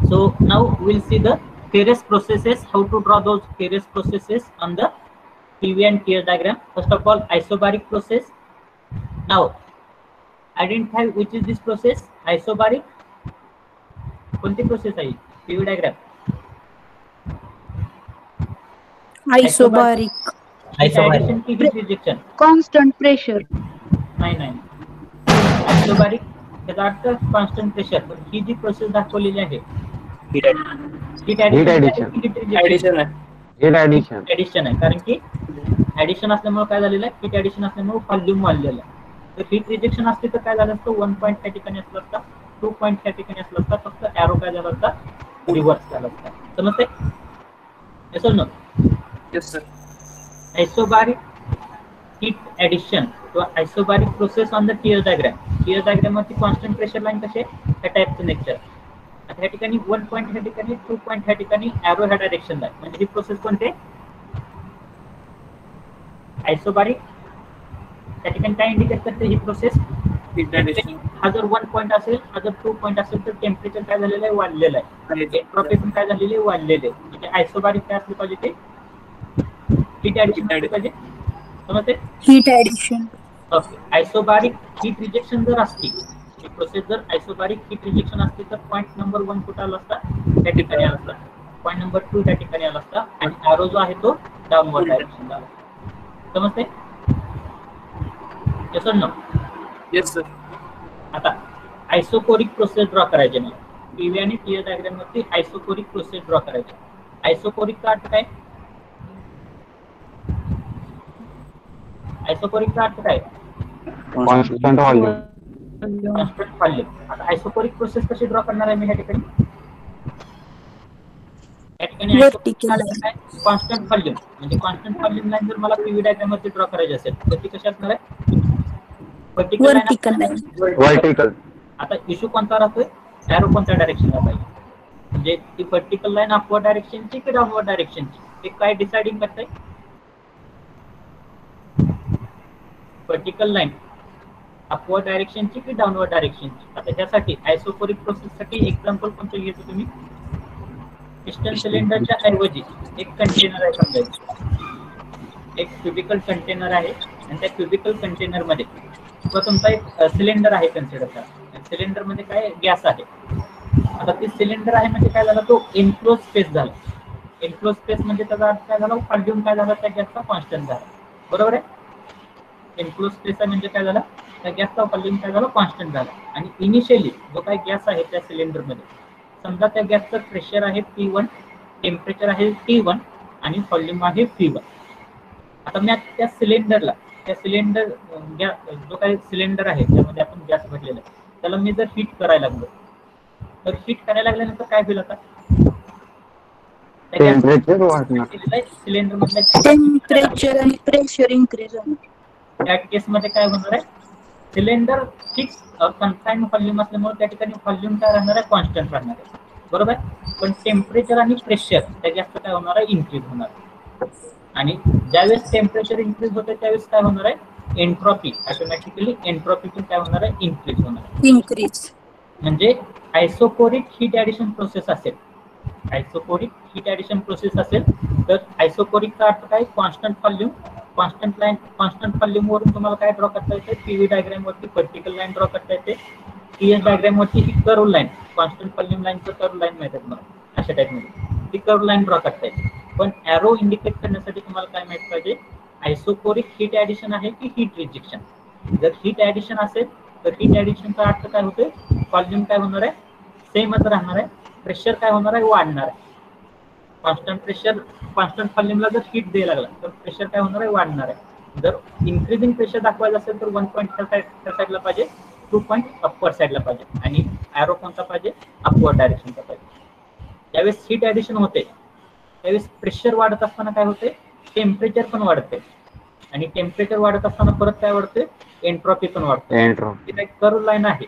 So now we'll see the various processes, how to draw those various processes on the PV and TS diagram. First of all, isobaric process. Now, identify which is this process. Isobaric. कोणती process आहे? PV diagram. Isobaric. Addition की heat rejection. Constant pressure. नाही. आयसोबारिक त्याचा अर्थ constant pressure. पण ही जी process दाखवलेली आहे Heat heat addition. addition आहे. Heat addition. ऍडिशन आहे, कारण की ऍडिशन असल्यामुळे काय झालेलं आहे, हीट ऍडिशन असल्यामुळे व्हॉल्यूम वाढलेलं आहे. तर हीट रिजेक्शन असते तर काय झालं असतं, 1 पॉईंट त्या ठिकाणी असलं असता, 2 पॉईंट त्या ठिकाणी असलं असता, फक्त ॲरो काय झाला असता, रिव्हर्स झाला असता. समजते? Yes no? Yes, sir. Isobaric heat addition किंवा isobaric process on the TS diagram. TS diagram वरती कॉन्स्टंट प्रेशर लाईन कशी आहे, त्या टाईपचं नेचर. आता ह्या ठिकाणी 1 पॉईंट ह्या ठिकाणी, 2 पॉईंट ह्या ठिकाणी, ॲरो ह्या डायरेक्शनला आहे. म्हणजे ही प्रोसेस कोणते, आयसोबारिक. त्या ठिकाणी काय इंडिकेट करते ही प्रोसेस, Heat addition. हा जर 1 पॉईंट असेल, हा जर 2 पॉईंट असेल तर टेम्परेचर काय झालेलं आहे, वाढलेलं आहे. एन्ट्रॉपी पण काय झालेली आहे, वाढलेली आहे. म्हणजे आयसोबारिक काय असलं पाहिजे, ते हीट ऍडिशन असलं पाहिजे. समजते? Heat addition. Okay. Isobaric heat rejection जर असती, ही प्रोसेस जर आयसोबारिक हीट रिजेक्शन असते तर पॉईंट नंबर 1 कुठं आला असता, त्या ठिकाणी आला असता. पॉईंट नंबर 2 त्या ठिकाणी आला असता आणि ॲरो जो आहे तो डाऊनवर्ड डायरेक्शनला आला. समजते? Yes no? Yes sir. आता आयसोकोरिक प्रोसेस ड्रॉ करायचे मला. पीव्ही आणि टीएस डायग्राम वरती आयसोकोरिक प्रोसेस ड्रॉ करायचे. आयसोकोरिक का अर्थ काय? आयसोकोरिक का अर्थ काय? Constant volume. Constant volume. आता आयसोकोरिक प्रोसेस कशी ड्रॉ करणार आहे मी ह्या ठिकाणी? या ठिकाणी कॉन्स्टंट व्हॉल्यूम म्हणजे कॉन्स्टंट व्हॉल्यूम लाईन जर मला पीव्ही डायग्राम मध्ये ड्रॉ करायची असेल तर ती कशी असणार आहे? Vertical line. व्हर्टिकल. आता इश्यू कोणता राहतोय? ॲरो कोणत्या डायरेक्शनला पाहिजे, म्हणजे ती व्हर्टिकल लाईन अपवर्ड डायरेक्शनची की डाऊनवर्ड डायरेक्शनची, ते काय डिसाइडिंग करताय? व्हर्टिकल लाईन अपवर्ड डायरेक्शनची की डाऊनवर्ड डायरेक्शनची. आता त्यासाठी आयसोकोरिक प्रोसेससाठी एक्झाम्पल कोणतं घ्यायचं तुम्ही? पिस्टन सिलेंडरच्या ऐवजी एक कंटेनर आहे समजायचं. एक क्युबिकल कंटेनर आहे आणि त्या क्युबिकल कंटेनर मध्ये तो तुमचा एक सिलेंडर आहे कन्सिडर करा. सिलेंडर मध्ये काय गॅस आहे. आता ते सिलेंडर आहे म्हणजे काय झालं, तो एनक्लोज स्पेस झाला. एनक्लोज स्पेस म्हणजे त्याचा अर्थ काय झाला, व्हॉल्यूम काय झाला त्या गॅसचा कॉन्स्टंट झाला. बरोबर आहे? एनक्लोज स्पेस आहे म्हणजे काय झाला, त्या गॅसचा व्हॉल्यूम काय झाला, कॉन्स्टंट झाला. आणि इनिशियली जो काही गॅस आहे त्या सिलेंडर मध्ये, समजा त्या गॅसचं प्रेशर आहे P1, टेम्परेचर आहे T1 आणि व्हॉल्यूम आहे V1. आता मी त्या सिलेंडरला, त्या सिलेंडर जो काही सिलेंडर आहे त्यामध्ये आपण गॅस भरलेला आहे त्याला मी जर हीट करायला लागलो तर हीट करायला लागल्यानंतर काय होईल? आता टेम्परेचर वाढणार. सिलेंडर मधल्या टेम्परेचर आणि प्रेशर इन्क्रीज होणार. त्या केसमध्ये काय होणार आहे, सिलेंडर फिक्स कन्फाईन व्हॉल्यूम असल्यामुळे त्या ठिकाणी व्हॉल्यूम काय राहणार आहे, कॉन्स्टंट राहणार आहे. बरोबर. पण टेम्परेचर आणि प्रेशर त्या गॅसचं काय होणार आहे, इन्क्रीज होणार आहे. आणि ज्यावेळेस टेम्परेचर इन्क्रीज होते त्यावेळेस काय होणार आहे, एंट्रॉपी ऑटोमॅटिकली एंट्रॉपी पण काय होणार आहे, इन्क्रीज होणार आहे. इन्क्रीज म्हणजे आयसोकोरिक हीट ॲडिशन प्रोसेस असेल, आयसोकोरिक हीट ॲडिशन प्रोसेस असेल तर आयसोकोरिकचा अर्थ काय, constant volume, constant line. Constant volume वरून तुम्हाला काय ड्रॉ करता येते, पीव्ही डायग्राम वरती व्हर्टिकल लाईन ड्रॉ करता येते. टीएस डायग्राम वरती ही कर्व लाईन, कॉन्स्टंट व्हॉल्यूम लाईनचं कर्व लाईन माहिती आहे तुम्हाला, अशा टाईपमध्ये ती कर्व लाईन ड्रॉ करता येते. पण ॲरो इंडिकेट करण्यासाठी तुम्हाला काय माहित पाहिजे, आयसोकोरिक हीट ॲडिशन आहे की हीट रिजेक्शन. जर हीट ॲडिशन असेल तर हीट ॲडिशनचा अर्थ काय होतोय, व्हॉल्यूम काय होणार आहे, सेमच राहणार आहे. प्रेशर काय होणार आहे, वाढणार आहे. कॉन्स्टंट प्रेशर, कॉन्स्टंट व्हॉल्यूमला जर हीट द्यायला लागला तर प्रेशर काय होणार आहे, वाढणार आहे. जर इन्क्रीजिंग प्रेशर दाखवायचं असेल तर 1 पॉईंट त्या साईडला पाहिजे, 2 पॉईंट अपवर्ड साईडला पाहिजे आणि ॲरो कोणता पाहिजे, अपवर्ड डायरेक्शनचा पाहिजे. ज्यावेळेस हीट ॲडिशन होते त्यावेळेस प्रेशर वाढत असताना काय होते, टेम्परेचर पण वाढते आणि टेम्परेचर वाढत असताना परत काय वाढते, एंट्रॉपी पण वाढते. एंट्रॉपी. एक कर्व लाईन आहे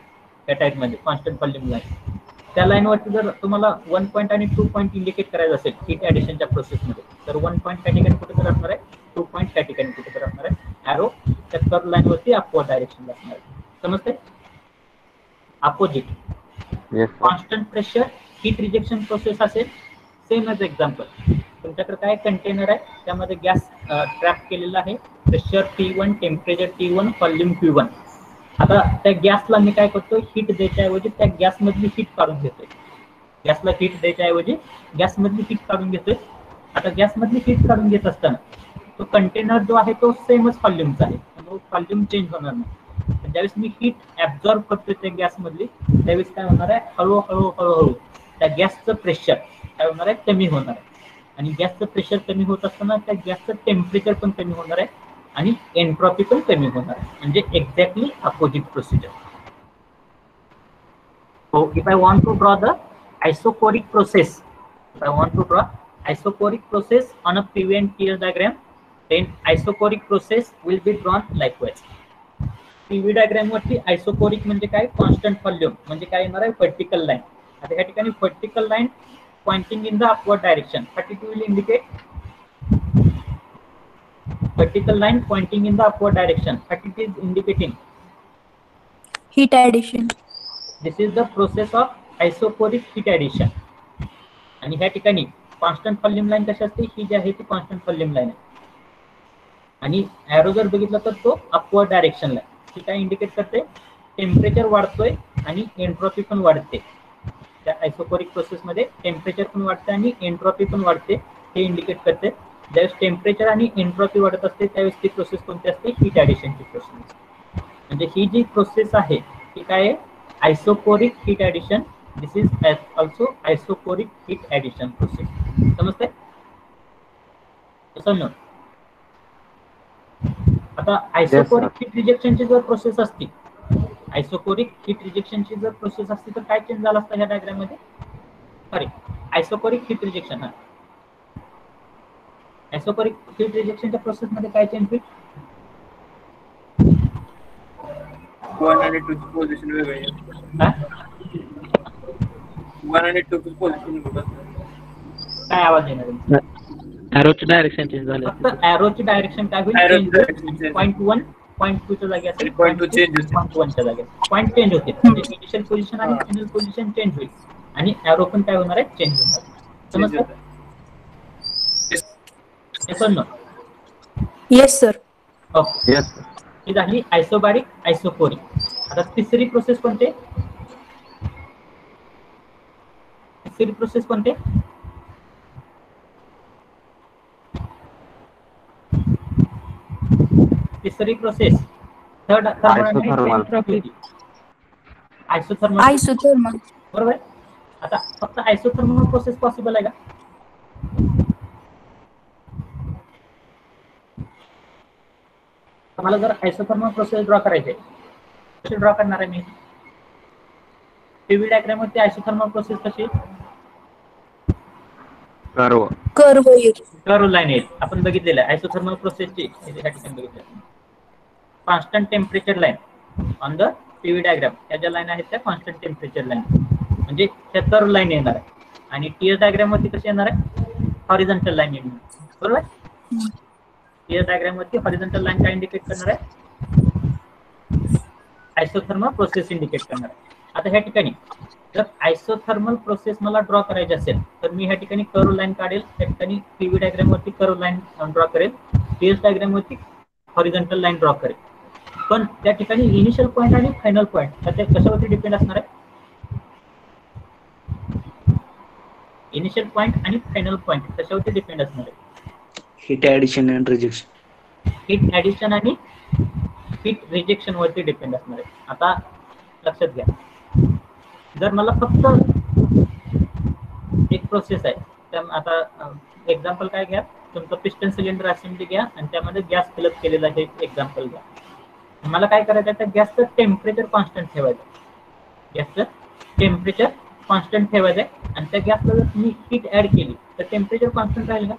त्या टाईपमध्ये कॉन्स्टंट व्हॉल्यूम लाईन. त्या लाईनवरती जर तुम्हाला 1 पॉईंट आणि 2 पॉईंट इंडिकेट करायचं असेल हीट ॲडिशनच्या प्रोसेसमध्ये तर 1 पॉईंट त्या ठिकाणी कुठे तर असणार आहे, 2 पॉईंट त्या ठिकाणी कुठे तर असणार आहे. ॲरो त्या कर्व लाईनवरती अपवर्ड डायरेक्शनला असणार आहे. समजते? Opposite constant pressure heat rejection process असेल, सेम एज एक्झाम्पल. तुमच्याकडे काय कंटेनर आहे, त्यामध्ये गॅस ट्रॅप केलेला आहे, pressure T1, temperature T1, volume Q1. आता त्या गॅसला मी काय करतो, हीट द्यायच्या ऐवजी त्या गॅसमधली हीट काढून घेतोय. गॅसला हीट द्यायच्या ऐवजी गॅसमधली हीट काढून घेतोय. आता गॅसमधली हीट काढून घेत असताना तो कंटेनर जो आहे तो सेमच व्हॉल्यूमचा आहे, त्यामुळे व्हॉल्यूम चेंज होणार नाही. ज्यावेळेस मी हीट ऍब्झॉर्ब करतोय त्या गॅसमधली त्यावेळेस काय होणार आहे, हळूहळू त्या गॅसचं प्रेशर काय होणार आहे, कमी होणार आहे. आणि गॅसचं प्रेशर कमी होत असताना त्या गॅसचं टेम्परेचर पण कमी होणार आहे आणि एंट्रॉपी पण कमी होणार आहे. म्हणजे exactly opposite procedure. So if I want to draw the isocoric process, if I want to draw isocoric process on a PV and TS diagram, then isocoric process will be drawn likewise. PV diagram वरती isocoric म्हणजे काय, constant volume म्हणजे काय येणार आहे, vertical line. आता या ठिकाणी vertical line pointing in the upward direction, but it will indicate vertical line pointing in the upward direction, but it is indicating heat addition. This is the process of isocoric heat addition. आणि ह्या ठिकाणी constant volume line कशी असते, ही जी आहे ती constant volume line आहे. आणि arrow जर बघितला तर तो अपवर्ड डायरेक्शन लाईन, ती काय इंडिकेट करते, टेम्परेचर वाढतोय आणि एंट्रॉपी पण वाढते. त्या आयसोकोरिक प्रोसेसमध्ये टेम्परेचर पण वाढते आणि एंट्रॉपी पण वाढते, हे इंडिकेट करते. ज्यावेळेस टेम्परेचर आणि एंट्रॉपी वाढत असते त्यावेळेस ती प्रोसेस कोणती असते, हीट ॲडिशनची प्रोसेस. म्हणजे ही जी प्रोसेस आहे ती काय आहे, isochoric heat addition. This is also isochoric heat addition process. समजतंय? तसं न आता आयसोकोरिक हीट रिजेक्शनची जर प्रोसेस असती, आयसोकोरिक हीट रिजेक्शनची जर प्रोसेस असती तर काय चेंज झाला असता ह्या डायग्राम मध्ये? सॉरी, आयसोकोरिक हीट रिजेक्शन, हा आयसोकोरिक हीट रिजेक्शनच्या प्रोसेस मध्ये काय चेंज होईल? 1 आणि 2 ची पोझिशन वेगळी आहे. 1 आणि 2 ची पोझिशन काय आवाज येणार? एरोची डायरेक्शन चेंज झाली. फक्त एरोची डायरेक्शन काय होईल? Arrowची direction change. पॉईंट 1 पॉईंट 2 च्या जागी असेल, Point 2 change होते. पॉईंट 1 च्या जागी पॉईंट चेंज होते. म्हणजे इनिशियल पोझिशन आणि फायनल पोझिशन चेंज होईल आणि एरो पण काय होणार आहे, चेंज होणार. समजतं? Yes sir. Okay, yes. ही झाली आयसोबॅरिक आयसोकोरिक. आता तिसरी प्रोसेस कोणते? तिसरी प्रोसेस कोणते? तिसरी प्रोसेस Isothermal. आयसोथर्मल. आयसोथर्मल. बरोबर आहे. आता फक्त आयसोथर्मल प्रोसेस पॉसिबल आहे का? मला जर आयसोथर्मल प्रोसेस ड्रॉ करायचे, कशी ड्रॉ करणार आहे मी? पीव्ही डायग्राम मध्ये आयसोथर्मल प्रोसेस कशी? कर्व. कर्व येईल. कर्व लाईन येईल. आपण बघितलेलं आहे आयसोथर्मल प्रोसेसची या ठिकाणी बघितलं. Constant temperature line on the PV diagram, या ज्या लाईन आहेत त्या कॉन्स्टंट टेम्परेचर लाईन, म्हणजे त्या कर्व लाईन येणार आहे. आणि टीएस डायग्राम वरती कशी येणार आहे? हॉरिझॉन्टल लाईन येणार. बरोबर? टीएस डायग्राम वरती हॉरिझॉन्टल लाईन काय इंडिकेट करणार आहे? आयसोथर्मल प्रोसेस इंडिकेट करणार आहे. आता ह्या ठिकाणी जर आयसोथर्मल प्रोसेस मला ड्रॉ करायची असेल तर मी ह्या ठिकाणी कर्व लाईन काढेल, त्या ठिकाणी पीव्ही डायग्राम वरती कर्व लाईन ड्रॉ करेल, टीएस डायग्राम वरती हॉरिझॉन्टल लाईन ड्रॉ करेल. पण त्या ठिकाणी इनिशियल पॉईंट आणि फायनल पॉईंट ते कशावरती डिपेंड असणार आहे? इनिशियल पॉईंट आणि फायनल पॉईंट कशावरती डिपेंड असणार आहे? Heat addition and rejection. Heat addition आणि हीट रिजेक्शन वरती डिपेंड असणार आहे. आता लक्षात घ्या, जर मला फक्त एक प्रोसेस आहे, तर आता एक्झाम्पल काय घ्या, तुमचं पिस्टन सिलेंडर असेंब्ली घ्या आणि त्यामध्ये गॅस फिलअप केलेला आहे एक्झाम्पल घ्या. मला काय करायचं आहे, तर गॅसचं टेम्परेचर कॉन्स्टंट ठेवायचं. गॅसचं टेम्परेचर कॉन्स्टंट ठेवायचं आहे आणि त्या गॅसला जर तुम्ही हीट ऍड केली तर टेम्परेचर कॉन्स्टंट राहील का?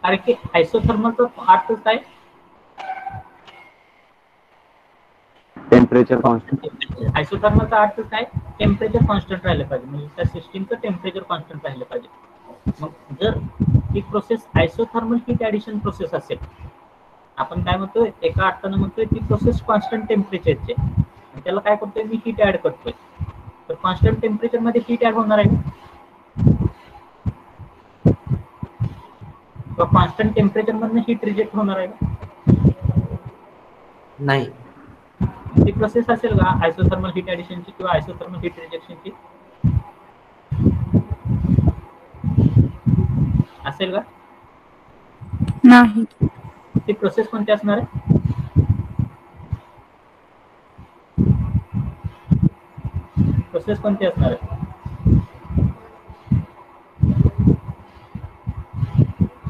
कारण की आयसोथर्मलचा अर्थ काय? Temperature constant. आयसोथर्मलचा अर्थ काय? टेम्परेचर कॉन्स्टंट राहिलं पाहिजे, म्हणजे त्या सिस्टीमचं टेम्परेचर कॉन्स्टंट राहिलं पाहिजे. मग जर ही process isothermal heat addition process असेल, आपण काय म्हणतोय, एका अर्थानं म्हणतोय ती प्रोसेस कॉन्स्टंट टेम्परेचरची आहे, त्याला काय करतोय मी, हीट ऍड करतोय. तर कॉन्स्टंट टेम्परेचर मध्ये हीट ऍड होणार आहे का? कॉन्स्टंट टेम्परेचर मधनं हीट रिजेक्ट होणार आहे का? नाही. ती प्रोसेस असेल का आयसोथर्मल हीट ॲडिशनची किंवा आयसोथर्मल हीट रिजेक्शनची? असेल का? नाही. ती प्रोसेस कोणती असणार आहे? प्रोसेस कोणती असणार आहे?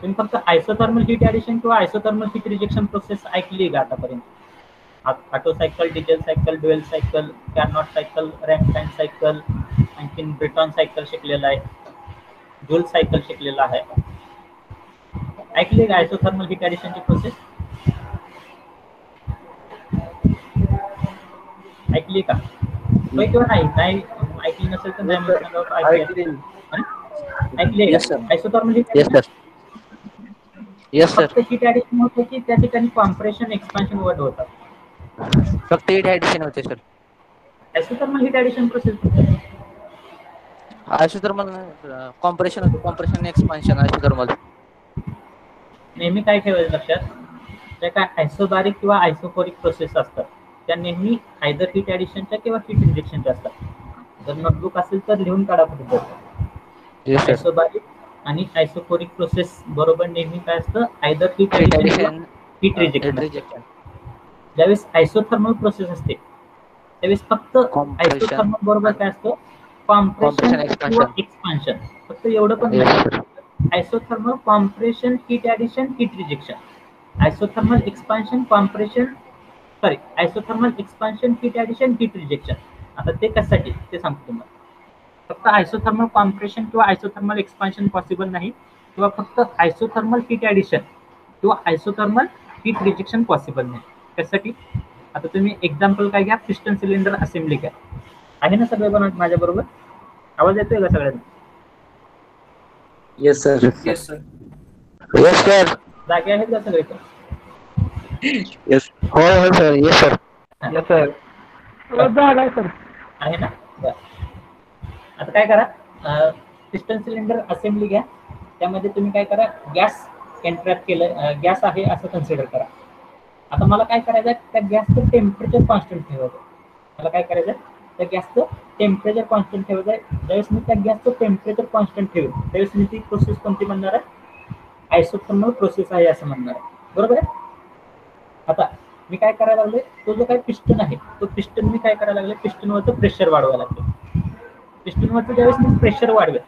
तुम्ही फक्त आयसोथर्मल हीट ॲडिशन किंवा आयसोथर्मल हीट रिजेक्शन प्रोसेस ऐकली का आतापर्यंत? Otto cycle, diesel cycle, dual cycle, Carnot cycle, Rankine cycle, आणखीन ब्रिटॉन सायकल शिकलेला आहे, जूल सायकल शिकलेला आहे. ऐकली का आयसोथर्मल हीट ॲडिशनची प्रोसेस? ऐकली का? किंवा नाही नाही ऐकली नसेल तर नाही ऐकली. ऐकली isothermal heat addition? Yes sir. Heat addition होतं की त्या ठिकाणी कॉम्प्रेशन एक्सपान्शन वर्ड होतात? फक्त हीट ऍडिशन होते sir. Isothermal heat addition process isothermal compression होते, कॉम्प्रेशन एक्सपान्शन आयसोथर्मल. नेहमी काय ठेवायचं लक्षात, त्या काय आयसोबारिक किंवा आयसोकोरिक प्रोसेस असतात त्या नेहमी आयदर हीट ॲडिशनच्या किंवा हीट रिजेक्शनच्या असतात. जर नोटबुक असेल तर लिहून काढा कुठे. आयसोबारिक आणि आयसोकोरिक प्रोसेस बरोबर नेहमी काय असतं, either heat addition heat rejection. ज्यावेळेस आयसोथर्मल प्रोसेस असते त्यावेळेस फक्त आयसोथर्मल बरोबर काय असतं, कॉम्प्रेशन किंवा एक्सपान्शन. फक्त एवढं पण नाही, isothermal compression heat addition heat rejection, isothermal expansion compression isothermal expansion heat addition heat rejection. आता ते कशासाठी ते सांगतो तुम्हाला. फक्त आयसोथर्मल कॉम्प्रेशन किंवा आयसोथर्मल एक्सपान्शन पॉसिबल नाही, किंवा फक्त आयसोथर्मल हीट ॲडिशन किंवा आयसोथर्मल हीट रिजेक्शन पॉसिबल नाही. त्यासाठी आता तुम्ही एक्झाम्पल काय घ्या, पिस्टन सिलेंडर असेंब्ली घ्या. आहे ना सगळे बनवत माझ्या बरोबर? आवाज येतोय का सगळ्यांना? Yes sir. Yes sir. Yes sir. जागे आहेत का सगळे? येस. होय sir. Yes sir. Yes sir. जागा आहे सर. आहे ना? बरं. आता काय करा, पिस्टन सिलेंडर असेंब्ली घ्या. त्यामध्ये तुम्ही काय करा, गॅस एंट्रॅक्ट केलं, गॅस आहे असं कन्सिडर करा. आता मला काय करायचं आहे, त्या गॅसचं टेम्परेचर कॉन्स्टंट ठेवायचं. मला काय करायचं आहे, त्या गॅसचं टेम्परेचर कॉन्स्टंट ठेवायचं आहे. ज्यावेळेस मी त्या गॅसचं टेम्परेचर कॉन्स्टंट ठेवेल त्यावेळेस मी ती प्रोसेस कोणती म्हणणार आहे, आयसोथर्मल प्रोसेस आहे असं म्हणणार आहे. बरोबर आहे? आता मी काय करायला लागले, तो जो काही पिस्टन आहे तो पिस्टन मी काय करायला लागले, पिस्टनवरचं प्रेशर वाढवायला लागले. पिस्टनवरचं ज्यावेळेस मी प्रेशर वाढवेल,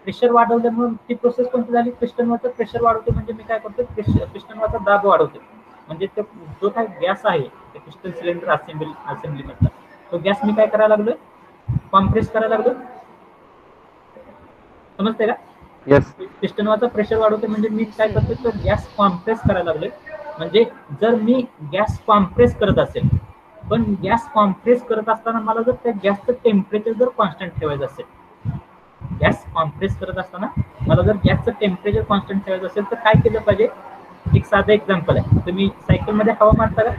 प्रेशर वाढवल्यामुळे ती प्रोसेस कोणती झाली, पिस्टनवरचं प्रेशर वाढवते म्हणजे मी काय करतो, पिस्टनवरचा दाब वाढवते. म्हणजे तो जो काही गॅस आहे ते पिस्टन सिलेंडर असेंब्ली मधला तो गॅस मी काय करायला लागलोय, कॉम्प्रेस करायला लागलो. समजते का? येस. पिस्टनवरचा प्रेशर वाढवते म्हणजे मी काय करतो, तो गॅस कॉम्प्रेस करायला लागलोय. म्हणजे जर मी गॅस कॉम्प्रेस करत असेल, पण गॅस कॉम्प्रेस करत असताना मला जर त्या गॅसचं टेम्परेचर जर कॉन्स्टंट ठेवायचं असेल, गॅस कॉम्प्रेस करत असताना मला जर गॅसचं टेम्परेचर कॉन्स्टंट ठेवायचं असेल तर काय केलं पाहिजे. एक साधं एक्झाम्पल आहे, तुम्ही सायकलमध्ये हवा मारता का?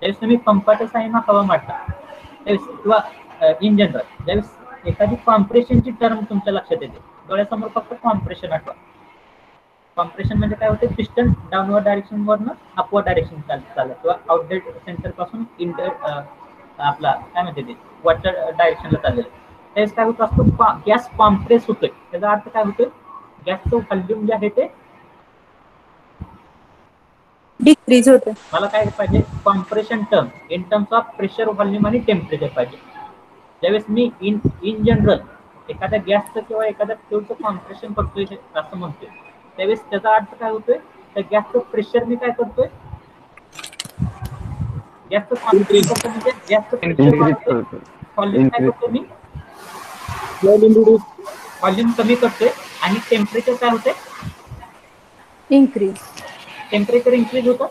त्यावेळेस तुम्ही पंपाच्या साहाय्याने हवा मारता त्यावेळेस, किंवा इन जनरल ज्यावेळेस एखादी कॉम्प्रेशनची टर्म तुमच्या लक्षात येते, डोळ्यासमोर फक्त कॉम्प्रेशन आठवा. कॉम्प्रेशन म्हणजे काय होते, पिस्टन डाऊनवर्ड डायरेक्शन वरनं अपवर्ड डायरेक्शन चाललं किंवा आउटलेट सेंटर पासून आपला काय म्हणते ते वॉटर डायरेक्शनला चाललेलं. त्यावेळेस काय होत असतो, गॅस कॉम्प्रेस होतोय. त्याचा अर्थ काय होतोय, गॅसचं व्हॉल्यूम जे आहे ते डिक्रीज होतं. मला काय पाहिजे, compression term in terms of pressure, volume आणि टेम्परेचर पाहिजे. ज्यावेळेस मी इन जनरल एखाद्या गॅसचं किंवा एखाद्या फ्युलचं कॉम्प्रेशन करतोय असं म्हणतोय, त्यावेळेस त्याचा अर्थ काय होतोय, त्या गॅसचं प्रेशर मी काय करतोय, गॅसचं कॉम्प्रेशन करतो म्हणजे गॅसचं प्रेशर वाढवतोय. व्हॉल्यूम काय करतो मी, व्हॉल्यूम कमी करतोय. आणि टेम्परेचर काय होते, इन्क्रीज. टेम्परेचर इन्क्रीज होतं.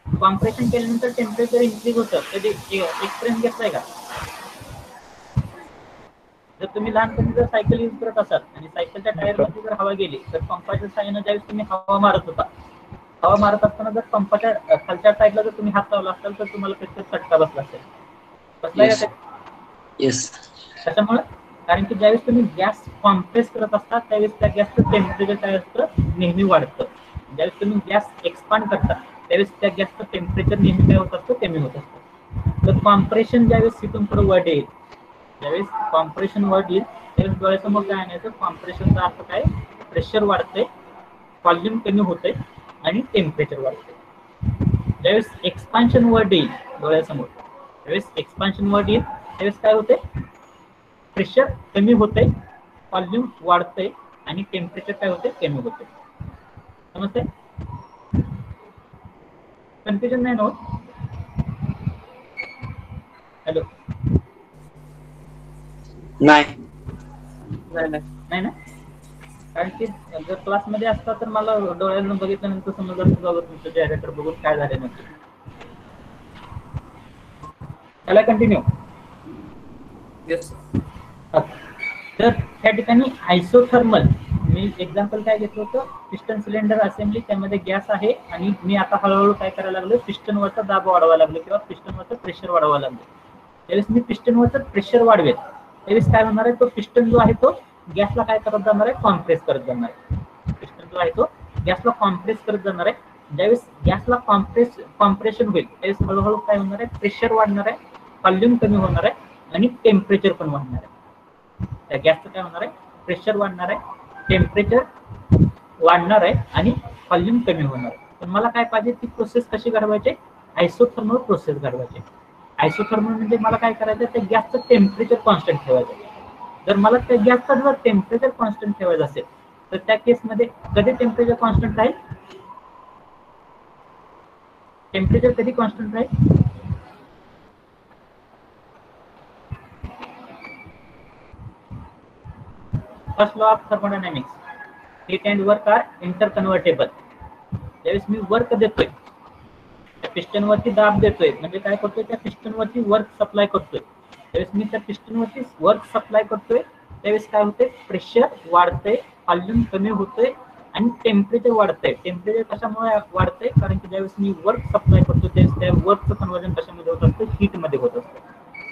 कॉम्प्रेशन केल्यानंतर टेम्परेचर इन्क्रीज होतं. कधी एक्सपिरियन्स घेतलाय का? जर तुम्ही लहानपणी जर सायकल यूज करत असाल आणि सायकलच्या टायरमध्ये जर हवा गेली तर पंपाच्या साहाय्यानं ज्यावेळेस तुम्ही हवा मारत होता, हवा मारत असताना जर पंपाच्या खालच्या साईडला जर तुम्ही हात लावला असाल तर तुम्हाला त्याचा चटका बसला असेल. बसलाय का? येस. त्याच्यामुळे कारण की ज्यावेळेस तुम्ही गॅस कॉम्प्रेस करत असता त्यावेळेस त्या गॅसचं टेम्परेचर काय असतं, नेहमी वाढतं. ज्यावेळेस तुम्ही गॅस एक्सपांड करता त्यावेळेस त्या गॅसचं टेम्परेचर नेहमी काय होत असतं, कमी होत असतं. तर कॉम्प्रेशन ज्यावेळेस इथून पुढे वर्ड येईल, ज्यावेळेस कॉम्प्रेशन वर्ड येईल त्यावेळेस डोळ्यासमोर काय आणायचं, कॉम्प्रेशनचा अर्थ काय, प्रेशर वाढतंय, व्हॉल्यूम कमी होतंय आणि टेम्परेचर वाढतंय. ज्यावेळेस एक्सपान्शन वर्ड येईल डोळ्यासमोर, त्यावेळेस एक्सपान्शन वर्ड येईल त्यावेळेस काय होते, प्रेशर कमी होते, व्हॉल्यूम वाढते आणि टेम्परेचर काय होते, कमी होते. समजते? कन्फ्युजन नाही ना होत? हॅलो, नाही ना? कारण की जर क्लासमध्ये असता तर मला डोळ्यांना बघितल्यानंतर समजलं तुझं तुमचं चेहऱ्याकडे बघून काय झाले नसते. त्याला कंटिन्यू. येस. तर त्या ठिकाणी आयसोथर्मल मी एक्झाम्पल काय घेतलं होतं, पिस्टन सिलेंडर असेंब्ली, त्यामध्ये गॅस आहे आणि मी आता हळूहळू काय करायला लागलो, पिस्टनवरचा दाब वाढवायला लागलो किंवा पिस्टनवरचं प्रेशर वाढवायला लागलो. त्यावेळेस मी पिस्टनवरचं प्रेशर वाढवेल त्यावेळेस काय होणार आहे, तो पिस्टन जो आहे तो गॅसला काय करत जाणार आहे, कॉम्प्रेस करत जाणार आहे. पिस्टन जो आहे तो गॅसला कॉम्प्रेस करत जाणार आहे. ज्यावेळेस गॅसला कॉम्प्रेशन होईल त्यावेळेस हळूहळू काय होणार आहे, प्रेशर वाढणार आहे, व्हॉल्यूम कमी होणार आहे आणि टेम्परेचर पण वाढणार आहे. त्या गॅसचं काय होणार आहे, प्रेशर वाढणार आहे, टेम्परेचर वाढणार आहे आणि व्हॉल्यूम कमी होणार आहे. पण मला काय पाहिजे, ती प्रोसेस कशी घडवायची, आयसोथर्मल प्रोसेस घडवायची. आयसोथर्मल म्हणजे मला काय करायचं, त्या गॅसचं टेम्परेचर कॉन्स्टंट ठेवायचं. जर मला त्या गॅसचं जर टेम्परेचर कॉन्स्टंट ठेवायचं असेल तर त्या केसमध्ये कधी टेम्परेचर कॉन्स्टंट राहील, टेम्परेचर कधी कॉन्स्टंट राहील, first law of thermodynamics, heat and work are interconvertible. ज्यावेळेस मी वर्क देतोय, त्या पिस्टन वरती दाब देतोय, म्हणजे काय करतोय, त्या पिस्टन वरती वर्क सप्लाय करतोय. त्यावेळेस मी त्या पिस्टन वरती वर्क सप्लाय करतोय त्यावेळेस काय होते, प्रेशर वाढतंय, व्हॉल्यूम कमी होतोय आणि टेम्परेचर वाढतंय. टेम्परेचर कशामुळे वाढतंय, कारण की ज्यावेळेस मी वर्क सप्लाय करतो त्यावेळेस त्या वर्कचं कन्वर्जन कशामध्ये होत असतं, हीट मध्ये होत असतं.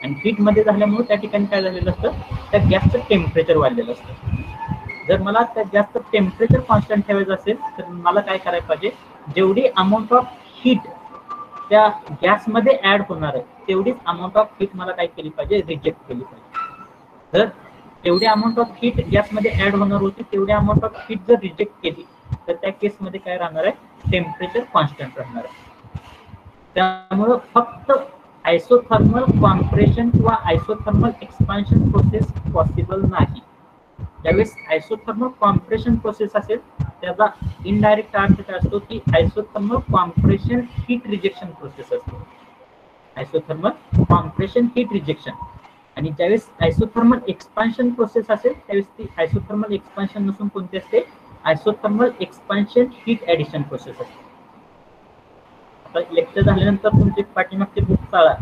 आणि हीट मध्ये झाल्यामुळे त्या ठिकाणी काय झालेलं असतं, त्या गॅसचं टेम्परेचर वाढलेलं असतं. जर मला त्या गॅसचं टेम्परेचर कॉन्स्टंट ठेवायचं असेल तर मला काय करायला पाहिजे, जेवढी अमाऊंट ऑफ हीट त्या गॅसमध्ये ऍड होणार आहे तेवढीच अमाऊंट ऑफ हीट मला काय केली पाहिजे, रिजेक्ट केली पाहिजे. जर तेवढी अमाऊंट ऑफ हीट गॅसमध्ये ऍड होणार होती तेवढी अमाऊंट ऑफ हीट जर रिजेक्ट केली तर त्या केसमध्ये काय राहणार आहे, टेम्परेचर कॉन्स्टंट राहणार आहे. त्यामुळे फक्त आयसोथर्मल कॉम्प्रेशन किंवा आयसोथर्मल एक्सपान्शन प्रोसेस पॉसिबल नाही. ज्यावेळेस आयसोथर्मल कॉम्प्रेशन प्रोसेस असेल त्याचा इनडायरेक्ट अर्थ काय असतो की isothermal compression heat rejection process असते, आयसोथर्मल कॉम्प्रेशन हीट रिजेक्शन. आणि ज्यावेळेस आयसोथर्मल एक्सपान्शन प्रोसेस असेल त्यावेळेस ती आयसोथर्मल एक्सपान्शन नसून कोणती असते, isothermal expansion heat addition process असते. आता लेक्चर झाल्यानंतर तुमची पाठीमागची बुक चाळा,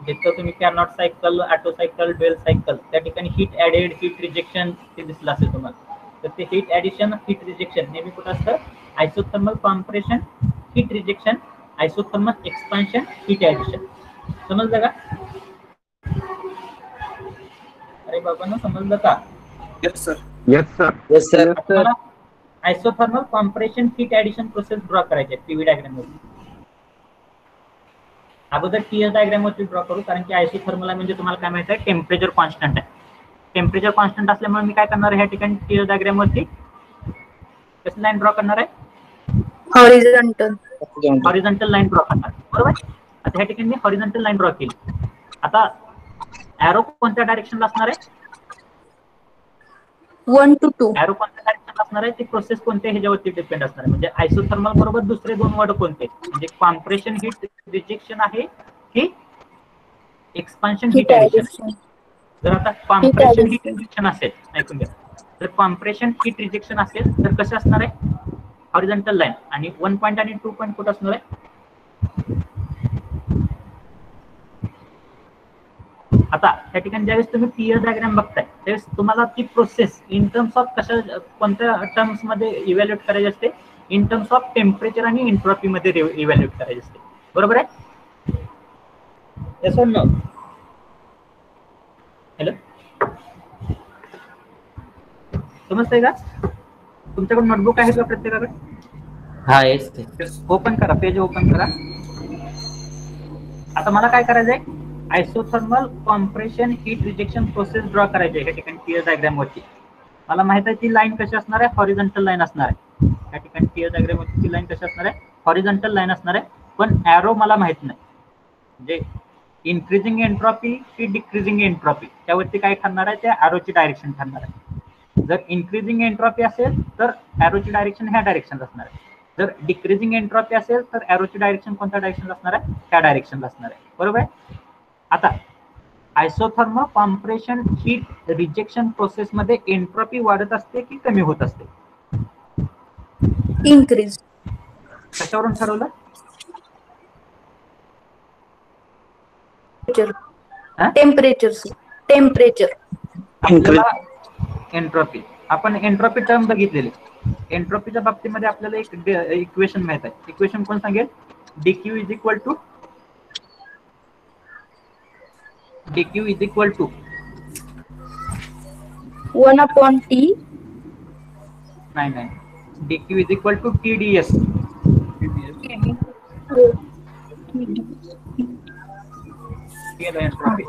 जिथं तुम्ही cannot cycle, auto cycle, dual cycle त्या ठिकाणी हीट ऍडेड, हीट रिजेक्शन ते दिसलं असेल तुम्हाला. तर ते हीट ऍडिशन, हीट रिजेक्शन नेहमी कुठं असतं, isothermal compression heat rejection, isothermal expansion heat addition. समजलं का? अरे बाबांनो समजलं का? Yes, sir. Yes, sir. Yes, sir. मला isothermal compression heat addition process draw करायचे पीव्ही डायग्राम मध्ये. अगोदर टीएस डायग्राम वरती ड्रॉ करू, कारण की आयसोथर्मल म्हणजे तुम्हाला काय माहिती आहे, टेम्परेचर कॉन्स्टंट आहे. टेम्परेचर कॉन्स्टंट असल्यामुळे मी काय करणार आहे, ह्या ठिकाणी टीएस डायग्राम वरती कशी लाईन ड्रॉ करणार आहे, हॉरिझॉन्टल हॉरिझॉन्टल लाईन ड्रॉ करणार, बरोबर. आता ह्या ठिकाणी मी हॉरिझॉन्टल लाईन ड्रॉ केली. आता एरो कोणत्या डायरेक्शनला असणार आहे, 1 to 2. एरो कोणत्या डायरेक्शनला असणार आहे, ती प्रोसेस कोणत्या ह्याच्यावरती डिपेंड असणार आहे. म्हणजे आयसोथर्मल बरोबर दुसरे दोन वर्ड कोणते, म्हणजे कॉम्प्रेशन हीट रिजेक्शन आहे की एक्सपान्शन हीट ऍडिशन. जर आता कॉम्प्रेशन हीट रिजेक्शन असेल, ऐकून घ्या, जर कॉम्प्रेशन हीट रिजेक्शन असेल तर कसं असणार आहे, हॉरिझॉन्टल लाईन. आणि 1 पॉईंट आणि 2 पॉईंट कुठं असणार आहे. आता त्या ठिकाणी ज्यावेळेस तुम्ही टीएस डायग्राम बघताय त्यावेळेस तुम्हाला ती प्रोसेस इन टर्म्स ऑफ कशा, कोणत्या टर्म्स मध्ये इव्हॅल्युएट करायची असते, इन टर्म्स ऑफ टेम्परेचर आणि एन्ट्रॉपी मध्ये इव्हॅल्युएट करायची असते, बरोबर आहे. Yes or no? हॅलो, समजतंय का? तुमच्याकडे नोटबुक आहे का प्रत्येकाकडे? हा, येस. ओपन करा, पेज ओपन करा. आता मला काय करायचंय, isothermal compression heat rejection process draw करायची आहे. या ठिकाणी टीएस डायग्राम वरती मला माहित आहे ती लाईन कशी असणार आहे, हॉरिझॉन्टल लाईन असणार आहे. या ठिकाणी टीएस डायग्राम वरती ती लाईन कशी असणार आहे, हॉरिझॉन्टल लाईन असणार आहे. पण एरो मला माहित नाही, म्हणजे इन्क्रीजिंग एंट्रॉपी की डिक्रीजिंग एंट्रॉपी त्यावरती काय ठरणार आहे, त्या एरोची डायरेक्शन ठरणार आहे. जर इन्क्रीजिंग एंट्रॉपी असेल तर एरोची डायरेक्शन ह्या डायरेक्शनला असणार आहे. जर डिक्रीजिंग एंट्रॉपी असेल तर एरोची डायरेक्शन कोणत्या डायरेक्शनला असणार आहे, त्या डायरेक्शनला असणार आहे, बरोबर आहे. आता isothermal compression heat rejection process मध्ये एंट्रॉपी वाढत असते की कमी होत असते, इन्क्रीज. कशावरून ठरवलं, टेम्परेचर. आपल्याला एंट्रॉपी, आपण एंट्रॉपी टर्म बघितलेली. एंट्रॉपीच्या बाबतीमध्ये आपल्याला एक इक्वेशन माहित आहे. इक्वेशन कोण सांगेल, dq is equal to dq is equal to 1/T. नाही, dq is equal to TdS. Entropy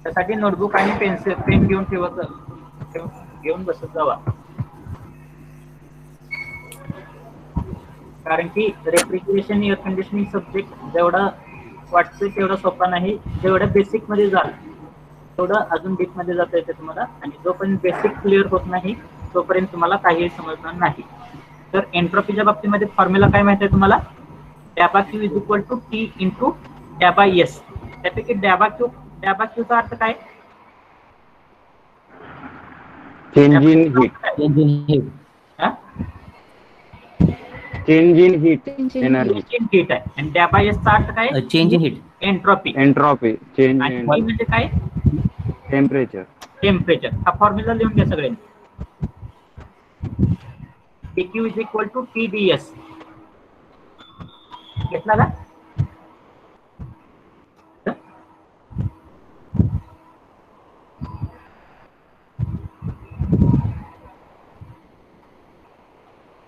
त्यासाठी नोटबुक आणि पेन घेऊन घेऊन बसत जावा, कारण की रेफ्रिजरेशन एअर कंडिशनिंग सब्जेक्ट जेवढा वाटतोय तेवढा सोपा नाही. जेवढं बेसिक मध्ये जाल तेवढं अजून डीप मध्ये जाता येते तुम्हाला, आणि जोपर्यंत बेसिक क्लिअर होत नाही तोपर्यंत तुम्हाला काहीही समजणार नाही. तर एंट्रोपीच्या बाबतीमध्ये फॉर्म्युला काय माहिती आहे तुम्हाला? डॅबा Q is equal to T into डॅबा S. त्यापैकी डॅबा क्यूचा अर्थ काय? Change in heat. Change in heat energy. Change heat आहे. आणि डॅबा एस चा अर्थ काय? Change in heat. Entropy. Change आणि इन म्हणजे काय? टेम्परेचर. हा फॉर्म्युला लिहून घ्या सगळ्यांनी. dq is equal to TdS. घेतला का?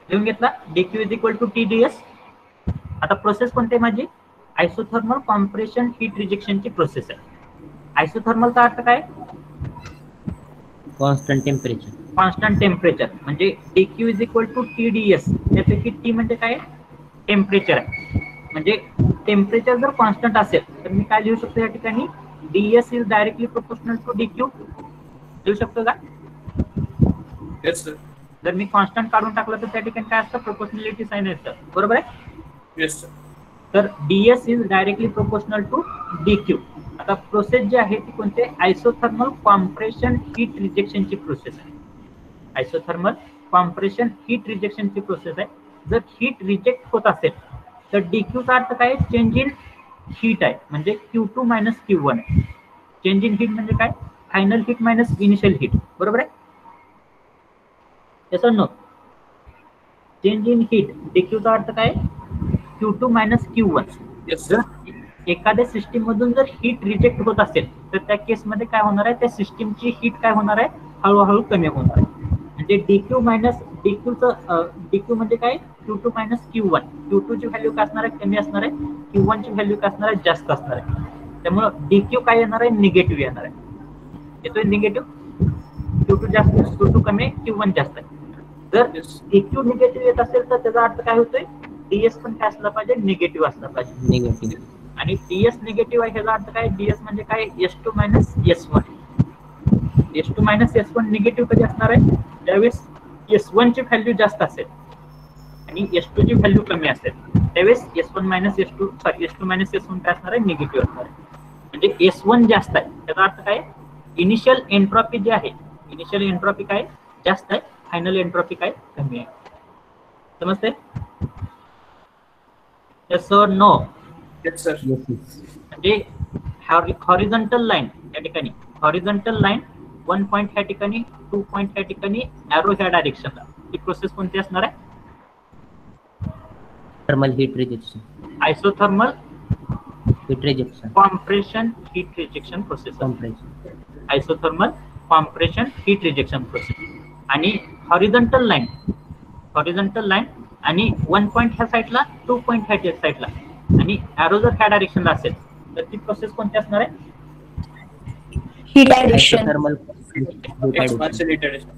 लिहून घेतला. dq is equal to TdS. आता प्रोसेस कोणती आहे माझी? आयसोथर्मल कॉम्प्रेशन हीट रिजेक्शनची प्रोसेस आहे. आयसोथर्मलचा अर्थ काय? Constant temperature. कॉन्स्टंट टेम्परेचर म्हणजे dq is equal to TdS. त्यापैकी टी म्हणजे काय? टेम्परेचर आहे. म्हणजे टेम्परेचर जर कॉन्स्टंट असेल तर मी काय लिहू शकतो या ठिकाणी? ds is directly proportional to dq लिहू शकतो का? Yes sir. जर मी कॉन्स्टंट काढून टाकलं तर त्या ठिकाणी काय असतं? प्रोपोर्शनॅलिटी साइन येतं, बरोबर आहे? Yes sir. तर ds is directly proportional to dq. आता प्रोसेस जी आहे ती कोणती? आयसोथर्मल कॉम्प्रेशन हीट रिजेक्शनची प्रोसेस आहे. आयसोथर्मल कॉम्प्रेशन हीट रिजेक्शनची प्रोसेस आहे. जर हीट रिजेक्ट होत असेल तर dq चा अर्थ काय? चेंज इन हीट आहे, म्हणजे Q2 मायनस Q1 आहे. चेंज इन हीट म्हणजे काय? Final heat minus initial heat, बरोबर आहे? Yes no? Change in heat dq चा अर्थ काय? Q2 minus Q1. येस जर सर. एखाद्या सिस्टीम मधून जर हीट रिजेक्ट होत असेल तर त्या केसमध्ये काय होणार आहे? त्या सिस्टीमची हीट काय होणार आहे? हळूहळू कमी होणार आहे. म्हणजे dq मायनस dq म्हणजे काय? Q2 minus Q1. Q2 ची व्हॅल्यू काय असणार आहे? कमी असणार आहे. Q1 ची व्हॅल्यू काय असणार आहे? जास्त असणार आहे. त्यामुळे dq काय येणार आहे? निगेटिव्ह येणार आहे. येतोय निगेटिव्ह. Q2 जास्त, Q2 कमी, Q1 जास्त आहे. जर dq निगेटिव्ह येत असेल तर त्याचा अर्थ काय होतोय? ds पण काय असला पाहिजे? निगेटिव्ह असला पाहिजे. निगेटिव्ह. आणि ds निगेटिव्ह आहे ह्याचा अर्थ काय? ds म्हणजे काय? S2 minus S1. S2 minus S1 negative कधी असणार आहे? ज्यावेळेस S1 ची व्हॅल्यू जास्त असेल आणि S2 ची व्हॅल्यू कमी असेल त्यावेळेस S1 minus S2 minus S1 काय असणार आहे? निगेटिव्ह असणार आहे. म्हणजे S1 जास्त आहे त्याचा अर्थ काय? इनिशियल एंट्रोपी जी आहे, इनिशियल एंट्रोपी काय? जास्त आहे. फायनल एंट्रोपी काय? कमी आहे. समजते? Yes sir? No? Yes sir. म्हणजे हॉरिझॉन्टल लाईन या ठिकाणी, हॉरिझॉन्टल लाईन 1 पॉइंट ह्या ठिकाणी, 2 पॉइंट ह्या ठिकाणी, एरो ह्या डायरेक्शनला. ही प्रोसेस कोणती असणार आहे? Thermal heat rejection. Isothermal heat rejection. Compression heat rejection process. Compression. Isothermal compression heat rejection process. आणि हॉरिझॉन्टल लाईन आणि 1 पॉइंट ह्या साईडला, 2 पॉइंट ह्या साईडला आणि एरो जर ह्या डायरेक्शनला असेल तर ती प्रोसेस कोणती असणार आहे? Heat addition. Thermal expansion heat addition.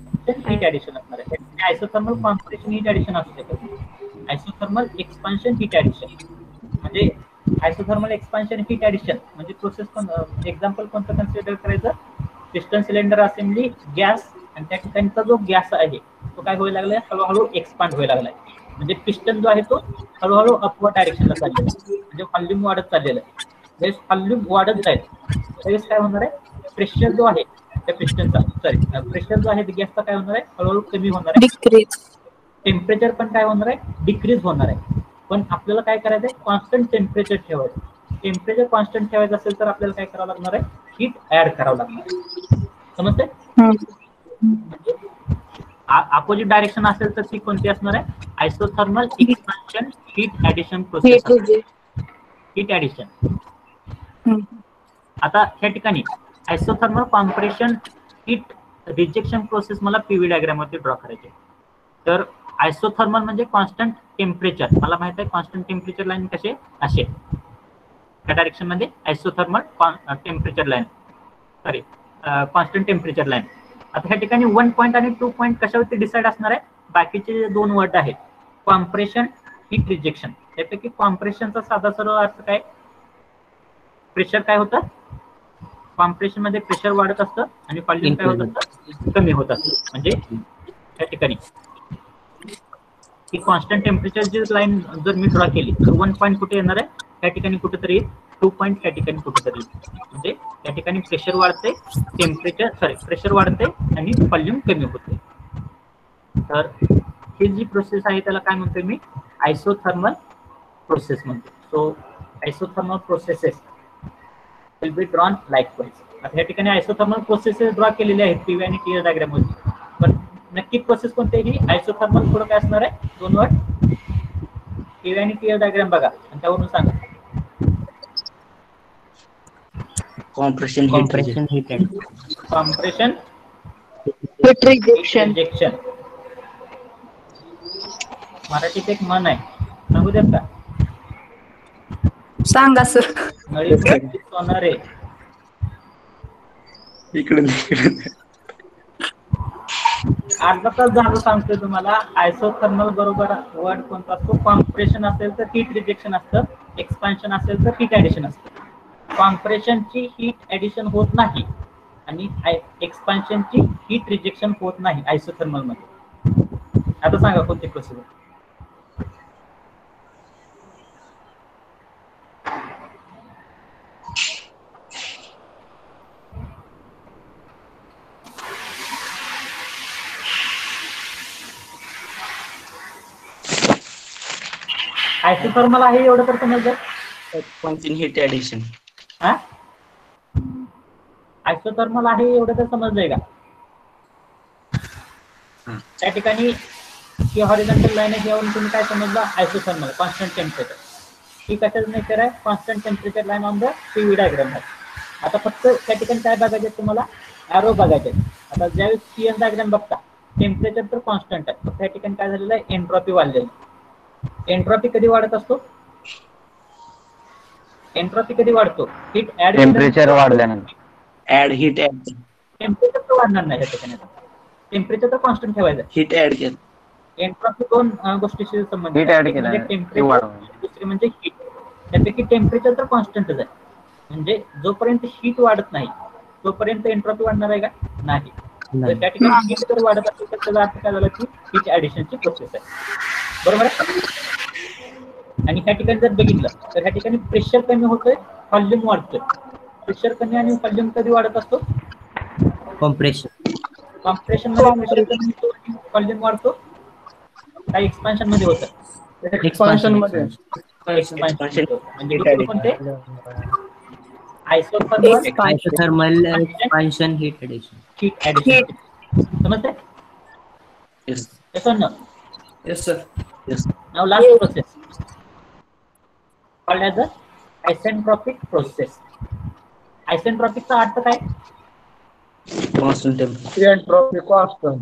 Heat addition असणार आहे. आयसोथर्मल कॉम्प्रेशन हीट ऍडिशन असू शकत. आयसोथर्मल एक्सपान्शन हीट ऍडिशन म्हणजे आयसोथर्मल एक्सपान्शन हीट ऍडिशन म्हणजे प्रोसेस एक्झाम्पल कोणतं कन्सिडर करायचं? पिस्टन सिलेंडर असेंबली गॅस, आणि त्या ठिकाणचा जो गॅस आहे तो काय व्हायला लागलाय? हळूहळू एक्सपांड व्हायला लागलाय. म्हणजे पिस्टन जो आहे तो हळूहळू अपवर्ड डायरेक्शनला चाललेला आहे, म्हणजे व्हॉल्यूम वाढत चाललेला आहे. ज्यावेळेस व्हॉल्यूम वाढत जाईल त्यावेळेस काय होणार आहे? प्रेशर जो आहे त्या पिस्टनचा, प्रेशर जो आहे गॅसचा काय होणार आहे? हळूहळू कमी होणार आहे. डिक्रीज. टेम्परेचर पण काय होणार आहे? डिक्रीज होणार आहे. पण आपल्याला काय करायचं आहे? कॉन्स्टंट टेम्परेचर ठेवायचं. टेम्परेचर कॉन्स्टंट ठेवायचं असेल तर आपल्याला काय करावं लागणार आहे? हीट ऍड करावं लागणार आहे. समजते? म्हणजे अपोजिट डायरेक्शन असेल तर ती कोणती असणार आहे? Isothermal expansion heat addition process. Heat addition. आता ह्या ठिकाणी isothermal compression heat rejection process मला पीव्ही डायग्राम वरती ड्रॉ करायची आहे. तर आयसोथर्मल म्हणजे कॉन्स्टंट टेम्परेचर. मला माहित आहे कॉन्स्टंट टेम्परेचर लाईन कसे असे त्या डायरेक्शन मध्ये isothermal temperature line, sorry constant temperature line. आता ह्या ठिकाणी 1 पॉईंट आणि 2 पॉईंट कशावरती डिसाइड असणार आहे? बाकीचे 2 वर्ड आहेत, कॉम्प्रेशन, हीट रिजेक्शन. त्यापैकी कॉम्प्रेशनचा साधा सरळ अर्थ काय? प्रेशर काय होतं? कॉम्प्रेशन मध्ये प्रेशर वाढत असतं आणि व्हॉल्यूम काय होत असतं? कमी होत असतं. म्हणजे त्या ठिकाणी ही कॉन्स्टंट टेम्परेचरची लाईन जर मी ड्रॉ केली तर 1 पॉईंट कुठे येणार आहे? त्या ठिकाणी कुठेतरी 2 पॉईंट त्या ठिकाणी कुठेतरी. म्हणजे त्या ठिकाणी प्रेशर वाढते, प्रेशर वाढते आणि व्हॉल्यूम कमी होते. तर ही जी प्रोसेस आहे त्याला काय म्हणतोय मी? आयसोथर्मल प्रोसेस म्हणतो. So isothermal processes will be drawn likewise. आता या ठिकाणी आयसोथर्मल प्रोसेसेस ड्रॉ केलेले आहेत पीव्ही आणि टीएस डायग्राम मध्ये. पण नक्की प्रोसेस कोणती? ही आयसोथर्मल पुढे काय असणार आहे? 2 वर्ड, पीव्ही आणि टीएस डायग्राम बघा आणि त्यावरून सांगा. Compression heat addition. Compression, heat rejection. Rejection. मराठीत एक म्हण आहे, सांगू देत का? सांगा सर. नळी सोनारे. इकडे अर्धा तास झालं सांगतोय तुम्हाला. आयसोथर्मल बरोबर वर्ड कोणता असतो? कॉम्प्रेशन असेल तर हीट रिजेक्शन असतं, एक्सपान्शन असेल तर हीट ऍडिशन असतं. कॉम्प्रेशनची हीट ऍडिशन होत नाही आणि एक्सपान्शनची हीट रिजेक्शन होत नाही आयसोथर्मल मध्ये. आता सांगा कोणती प्रोसेस? आयसोथर्मल आहे एवढं तर समजलं. Expansion heat addition. हा, आयसोथर्मल आहे एवढं तर समजलंय का? त्या ठिकाणी ही हॉरिझॉन्टल लाईन आहे, यावरून तुम्ही काय समजलं? Isothermal constant temperature. ही कशाचं नेचर आहे? Constant temperature line on the PV diagram आहे. आता फक्त त्या ठिकाणी काय बघायचे? तुम्हाला एरो बघायचे. आता ज्यावेळेस पीएस डायग्राम बघता टेम्परेचर तर कॉन्स्टंट आहे, फक्त त्या ठिकाणी काय झालेलं आहे? एंट्रॉपी वाढलेली. एंट्रॉपी कधी वाढत असतो? एंट्रॉपी कधी वाढतो? हीट ऍड टेम्परेचर वाढल्यानंतर. Add heat add. टेम्परेचर तर वाढणार नाही त्या ठिकाणी. टेम्परेचर तर कॉन्स्टंट ठेवायचं. हीट ऍड केलं. एंट्रॉपी 2 गोष्टीशी संबंधित हीट ऍड केलं म्हणजे टेम्परेचर, दुसरी म्हणजे हीट. त्यापैकी टेम्परेचर तर कॉन्स्टंटच आहे. म्हणजे जोपर्यंत हीट वाढत नाही तोपर्यंत एंट्रॉपी वाढणार आहे का? नाही. तर त्या ठिकाणी हीट जर वाढत असेल तर त्याचा अर्थ काय झाला की हीट ऍडिशनची प्रोसेस आहे. बरोबर आहे? आणि ह्या ठिकाणी जर बघितलं तर ह्या ठिकाणी प्रेशर कमी होतोय, व्हॉल्यूम वाढतोय. प्रेशर कमी आणि व्हॉल्यूम कधी वाढत असतो? कॉम्प्रेशन. कॉम्प्रेशन मध्ये प्रेशर कमी होतो आणि व्हॉल्यूम वाढतो. काय एक्सपान्शन मध्ये होतं? एक्सपान्शन मध्ये. एक्सपान्शन म्हणजे दुसरं कोणते? Isothermal expansion heat addition. Heat addition. समजतंय? Yes. Yes or no? Yes sir. Yes. Now last process called as the isentropic process. Isentropic चा अर्थ काय? Constant temperature. Entropy constant.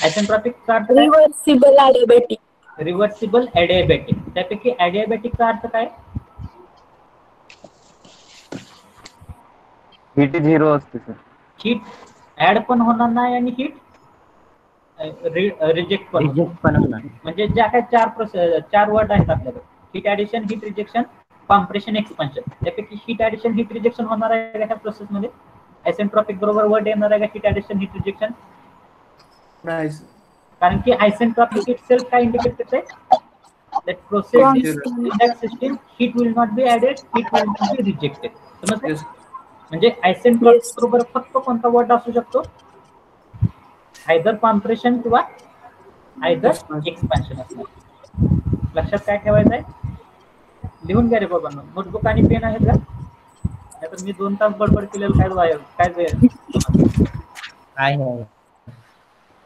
Isentropic चा अर्थ काय? रिव्हर्सिबल ॲडिएबॅटिक. रिव्हर्सिबल ॲडिएबॅटिक. त्यापैकी ॲडिएबॅटिक चा अर्थ काय? हीट 0 असते सर. हीट ऍड पण होणार नाही आणि हीट रिजेक्ट पण होणार. म्हणजे ज्या काही 4 वर्ड आहेत आपल्याकडे, heat addition, heat rejection, compression, expansion. त्यापैकी हीट ऍडिशन, हीट रिजेक्शन होणार आहे का ह्या प्रोसेस मध्ये? आयसेंट्रॉपिक बरोबर वर्ड येणार आहे का हीट ऍडिशन, हीट रिजेक्शन? नाही. कारण की आयसेंट्रॉपिक इटसेल्फ काय इंडिकेट करते? That process is in that system, heat will not be added, heat will not be rejected. समजते? म्हणजे आयसेंट्रॉपिक बरोबर फक्त कोणता वर्ड असू शकतो? आयदर कॉम्प्रेशन किंवा आयदर एक्सपान्शन असणार. लक्षात काय ठेवायचं आहे? लिहून घ्या रे बाबांनो. नोटबुक आणि पेन आहेत का? नाहीतर मी 2 तास बडबड केलेलं काय वाया काय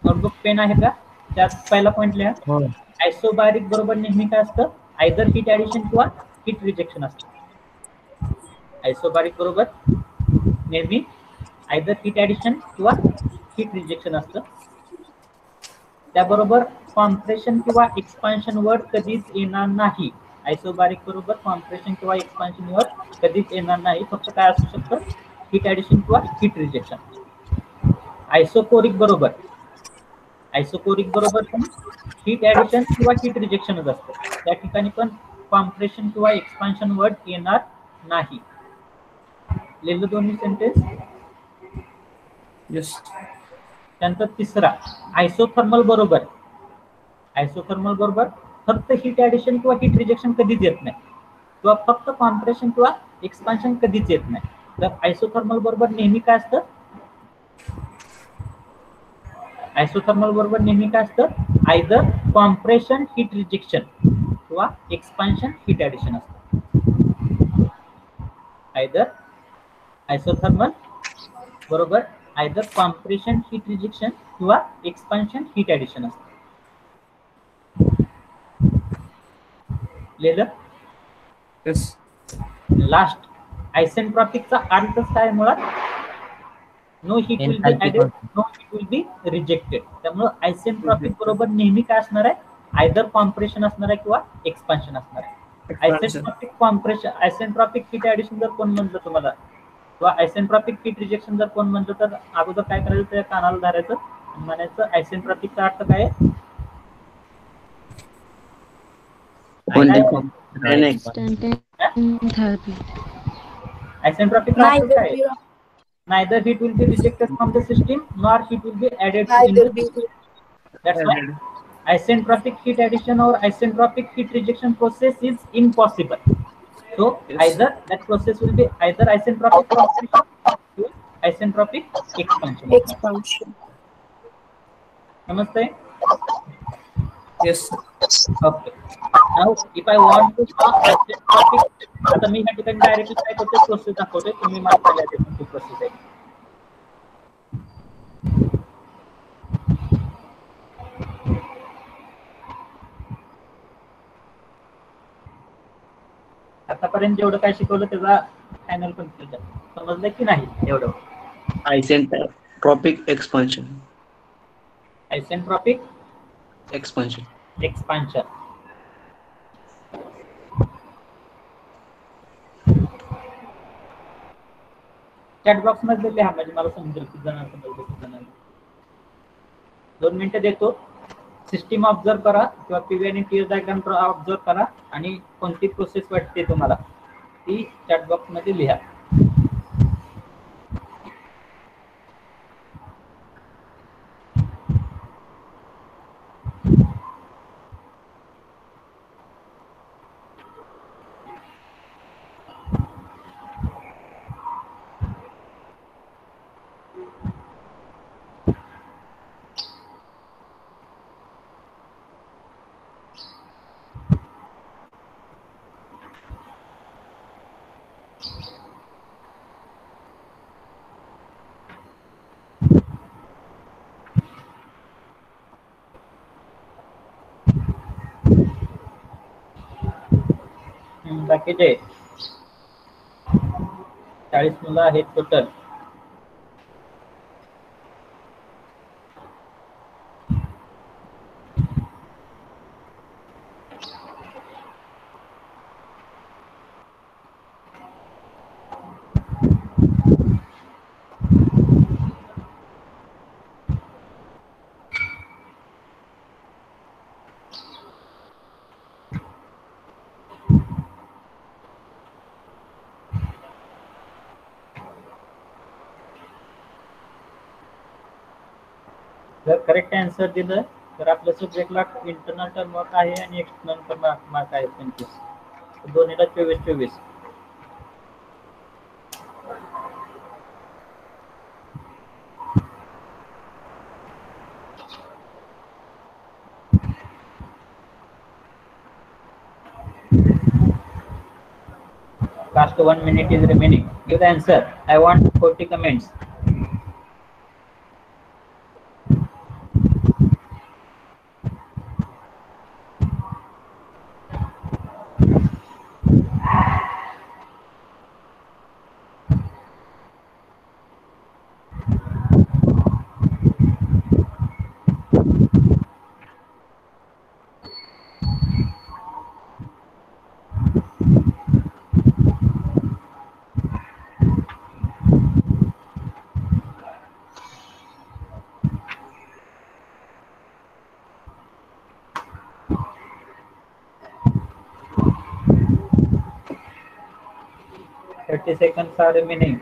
नोटबुक पेन आहे का? त्यात पहिला पॉइंट लिहा. आयसोबारिक बरोबर नेहमी काय असतं? आयदर हीट ऍडिशन किंवा हीट रिजेक्शन असतं. आयसोबारिक बरोबर नेहमी आयदर हीट ऍडिशन किंवा हीट हीट रिजेक्शन असतं. त्याबरोबर कॉम्प्रेशन किंवा एक्सपान्शन वर्ड कधीच येणार नाही. आयसोबारिक बरोबर कॉम्प्रेशन किंवा एक्सपान्शन वर्ड कधीच येणार नाही. फक्त काय असू शकतं, हीट ऍडिशन किंवा हीट रिजेक्शन. आयसोकोरिक बरोबर पण हीट ऍडिशन किंवा हीट रिजेक्शनच असतं. त्या ठिकाणी पण कॉम्प्रेशन किंवा एक्सपान्शन वर्ड येणार नाही. लिहिलं दोन्ही सेंटेन्स. Yes. त्यानंतर तिसरा आयसोथर्मल बरोबर फक्त हीट ऍडिशन किंवा हीट रिजेक्शन कधीच येत नाही, किंवा फक्त कॉम्प्रेशन किंवा एक्सपान्शन कधीच येत नाही. तर आयसोथर्मल बरोबर नेहमी काय असतं, आयदर कॉम्प्रेशन हीट रिजेक्शन किंवा एक्सपान्शन हीट ऍडिशन असतं. आयसोथर्मल बरोबर आयदर कॉम्प्रेशन हीट रिजेक्शन किंवा एक्सपान्शन हीट ऍडिशन असतं. लिहिलं. Yes. लास्ट आयसेंट्रॉपिकचा अर्थ काय मुळात, no heat will be Enthalpy added, no heat will be rejected. त्यामुळे आयसेंट्रॉपिक बरोबर नेहमी काय असणार आहे, आयदर कॉम्प्रेशन असणार आहे किंवा एक्सपान्शन असणार आहे. आयसेंट्रॉपिक हीट ऍडिशन जर कोण म्हणलं तुम्हाला, किंवा आयसेंट्रॉपिक हीट रिजेक्शन जर कोण म्हणलं, तर अगोदर काय करायचं, त्या कानाला धरायचं आणि म्हणायचं आयसेंट्रॉपिकचा अर्थ काय आहे. Only Isentropic neither heat will be rejected from the system nor heat will be added to the system. That's why isentropic heat addition or isentropic heat rejection process is impossible. So either that process will be either isentropic compression or isentropic expansion. Namaste. Yes. Okay. Now, if I want to isentropic, आता मी ह्या ठिकाणी directly काय करतो, process दाखवतोय. तुम्ही मला सांगा process आहे. आतापर्यंत जेवढं काय शिकवलं त्याचा फायनल कन्क्लुजन समजलं की नाही एवढं. isentropic expansion. Isentropic Expansion. Expansion. Chat box मध्ये लिहा म्हणजे मला समजेल किती जणांना समजलं किती जणांना. 2 मिनिटं देतो. सिस्टीम ऑब्झर्व करा किंवा पीव्ही आणि टीएस डायग्राम ऑब्झर्व करा आणि कोणती प्रोसेस वाटते तुम्हाला ती चॅट बॉक्स मध्ये लिहा. बाकीचे 40 मुलं आहेत टोटल. जर करेक्ट आन्सर दिलं तर आपल्या सब्जेक्टला इंटरनल टर्म मार्क आहे आणि एक्सटर्नल टर्म मार्क आहे 25. दोन्हीला 24. Last 1 minute is remaining. Give the answer. I want 40 comments. 30 seconds are remaining.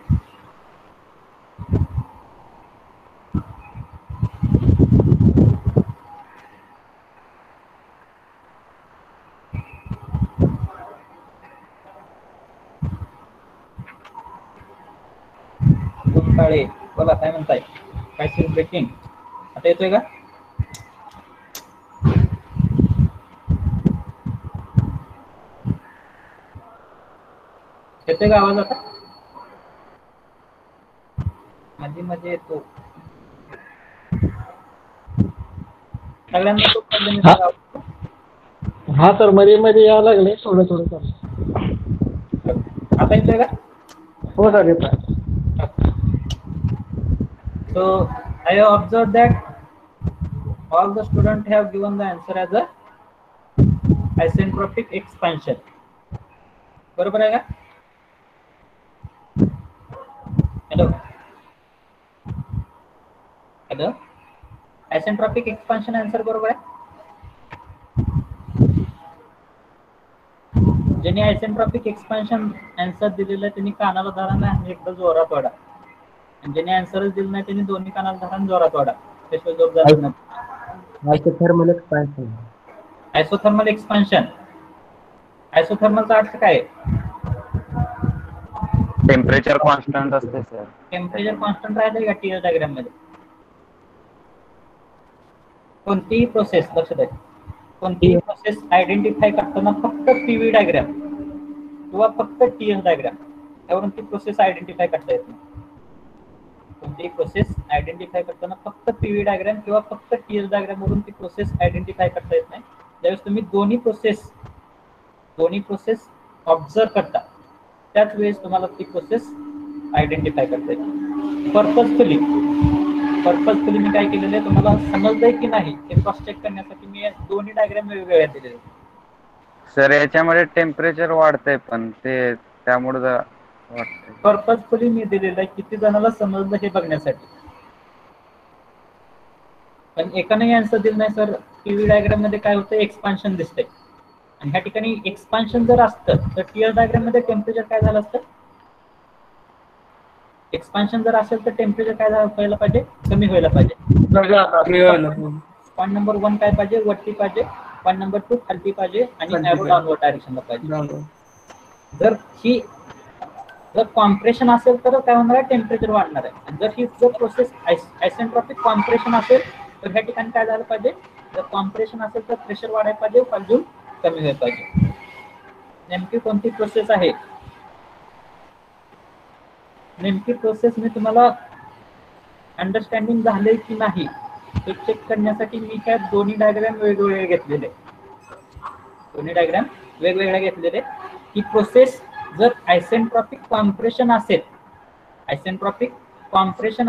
काळे बोला काय म्हणताय? काय ब्रेकिंग आता येतोय का? येतोय का आवाज आता? मध्ये मध्ये येतो. सगळ्यांना तो प्रॉब्लेम येतो का? हा सर मध्ये मध्ये यायला लागले थोडं थोडं सर. आता येतोय का? हो सर येत आहे. So I have observed that all the students have given the answer as a isentropic expansion. बरोबर आहे का? Hello hello isentropic expansion answer बरोबर आहे. ज्यांनी आयसेंट्रॉपिक एक्सपान्शन आन्सर दिलेलं आहे त्यांनी कानाला धरा नाही एकदा जोरात वाढा, आणि ज्यांनी आन्सरच दिलं नाही त्यांनी दोन्ही कानाला धरा जोरात वाढा. त्याशिवाय जोर जाणार नाही. Isothermal expansion. Isothermal expansion. आयसोथर्मलचा अर्थ काय आहे? टेम्परेचर कॉन्स्टंट असते सर. टेम्परेचर कॉन्स्टंट राहिलं का टीएल डायग्राम मध्ये? कोणतीही प्रोसेस लक्षात आहे, कोणतीही प्रोसेस आयडेंटिफाय करताना फक्त पीव्ही डायग्राम किंवा फक्त टीएल डायग्राम यावरून ती प्रोसेस आयडेंटिफाय करता येत नाही. कोणतीही प्रोसेस आयडेंटिफाय करताना फक्त पीव्ही डायग्राम किंवा फक्त टीएल डायग्राम वरून ती प्रोसेस आयडेंटिफाय करता येत नाही. ज्यावेळेस तुम्ही दोन्ही प्रोसेस ऑब्झर्व करता त्याच वेळेस तुम्हाला ती प्रोसेस आयडेंटिफाय करता येते. पर्पजफुली मी काय केलेलं आहे, तुम्हाला समजलंय की नाही हे क्रॉस चेक करण्यासाठी मी दोन्ही डायग्राम वेगवेगळ्या दिलेले. सर याच्यामध्ये टेम्परेचर वाढतंय पण ते त्यामुळे पर्पजफुली मी दिलेलं आहे किती जणांना समजलं हे बघण्यासाठी. पण एकाने आन्सर दिलं नाही सर टीव्ही डायग्राम मध्ये काय होतं एक्सपान्शन दिसतंय, आणि ह्या ठिकाणी एक्सपान्शन जर असतं तर टीएल डायग्राम मध्ये टेम्परेचर काय झालं असतं? एक्सपान्शन जर असेल तर टेम्परेचर काय व्हायला पाहिजे? कमी व्हायला पाहिजे. पॉईंट नंबर 1 काय पाहिजे? वरती पाहिजे. पॉईंट नंबर 2 खालती पाहिजे आणि एरो डाऊनवर्ड डायरेक्शनला पाहिजे. जर कॉम्प्रेशन असेल तर काय होणार आहे? टेम्परेचर वाढणार आहे. आणि जर प्रोसेस आयसेंट्रॉपिक कॉम्प्रेशन असेल तर ह्या ठिकाणी काय झालं पाहिजे? जर कॉम्प्रेशन असेल तर प्रेशर वाढायला पाहिजे, व्हॉल्यूम कमी व्हायला पाहिजे. नेमकी कोणती प्रोसेस आहे? नेमकी प्रोसेस मी तुम्हाला अंडरस्टँडिंग झाले की नाही हे चेक करण्यासाठी मी काय दोन्ही डायग्राम वेगवेगळे घेतलेले. ही प्रोसेस जर आयसेंट्रॉपिक कॉम्प्रेशन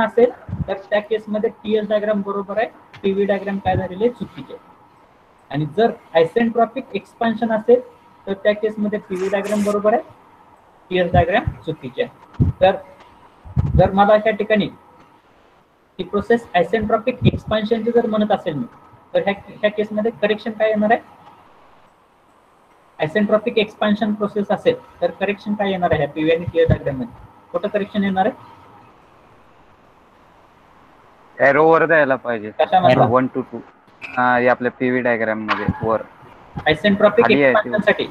असेल तर त्या केसमध्ये टीएल डायग्राम बरोबर आहे, पीव्ही डायग्राम काय झालेले चुकीचे. आणि जर आयसेंट्रॉपिक एक्सपान्शन असेल तर त्या केसमध्ये पीव्ही डायग्राम बरोबर आहे, टीएल डायग्राम चुकीचे आहे. तर जर मला त्या ठिकाणी ही प्रोसेस आयसेंट्रॉपिक एक्सपान्शनची जर म्हणत असेल मी तर ह्या केसमध्ये करेक्शन काय येणार आहे? आयसेंट्रॉपिक एक्सपान्शन प्रोसेस असेल तर करेक्शन काय येणार आहे? पीव्ही आणि टीएल डायग्राम मध्ये कुठं करेक्शन येणार आहे? एरो वर द्यायला पाहिजे. कशामध्ये? 1 to 2 आपल्या पीव्ही डायग्राम मध्ये वर आयसेंट्रॉपिक एक्सपान्शन साठी.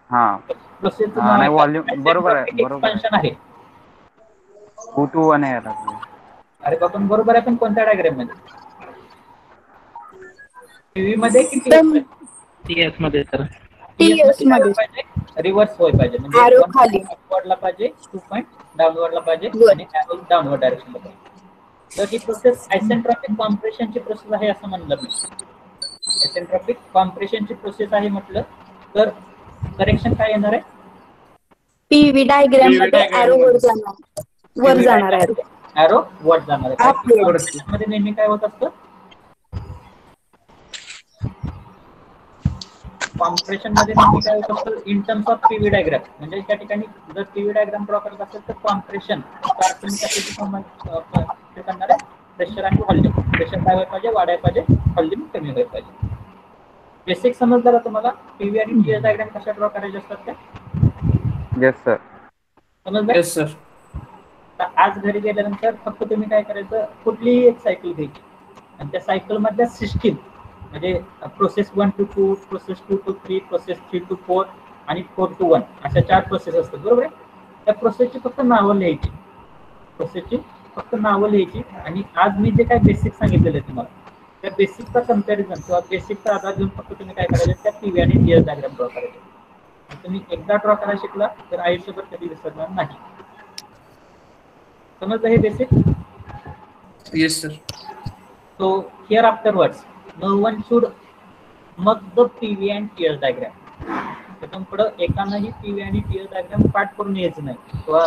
हा प्रोसेस नाही व्हॉल्यूम बरोबर आहे. एक्सपान्शन आहे. 2 to 1 यायला पाहिजे. अरे बाबा बरोबर आहे, पण कोणत्या डायग्राम मध्ये? पीव्ही मध्ये की टीएस मध्ये सर? टीएस मध्ये रिव्हर्स व्हायला पाहिजे, म्हणजे Arrow खाली. अपवर्डला पाहिजे, 2 पॉईंट डाऊनवर्डला पाहिजे आणि एरो डाऊनवर्ड डायरेक्शनला पाहिजे. तर ही प्रोसेस आयसेंट्रॉपिक कॉम्प्रेशनची प्रोसेस आहे असं म्हणलं मी. आयसेंट्रॉपिक कॉम्प्रेशनची प्रोसेस आहे म्हटलं तर करेक्शन काय येणार आहे? पीव्ही डायग्राम मध्ये एरो वर जाणार आहे. एरो वर जाणार आहे. मध्ये नेहमी काय होत असतं? कॉम्प्रेशन मध्ये नेहमी काय होत असतं? In terms of PV diagram, म्हणजे त्या ठिकाणी जर पीव्ही डायग्राम ड्रॉ करत असेल तर कॉम्प्रेशन करणार आहे प्रेशर आणि व्हॉल्यूम. प्रेशर काय व्हायला पाहिजे? वाढायला पाहिजे, व्हॉल्यूम कमी व्हायला पाहिजे. बेसिक समजलं तुम्हाला? पीव्ही आणि टीएल डायग्राम कशा ड्रॉ करायचे असतात त्या? Yes sir. समजलं? Yes sir. तर आज घरी गेल्यानंतर फक्त तुम्ही काय करायचं, कुठलीही एक सायकल घ्यायची आणि त्या सायकल मधल्या सिस्टीम म्हणजे process 1 to 2, process 2 to 3, process 3 to 4 आणि 4 to 1 अशा 4 प्रोसेस असतात, बरोबर आहे. त्या प्रोसेसची फक्त नावं लिहायची, प्रोसेसची फक्त नावं लिहायची. आणि आज मी जे काय बेसिक सांगितलेलं आहे तुम्हाला, त्या बेसिकचा कम्पॅरिझन किंवा बेसिकचा आधार घेऊन फक्त तुम्ही काय करायचं, त्या पीव्ही आणि टीएस डायग्राम ड्रॉ करायचे. तुम्ही एकदा ड्रॉ करायला शिकला तर आयुष्यभर कधी विसरणार नाही. समजलं हे basic? Yes sir. So here afterwards, no one should mug the PV and TS diagram. त्यातून पुढं एकानंही PV आणि TS diagram पाठ करून यायचं नाही, किंवा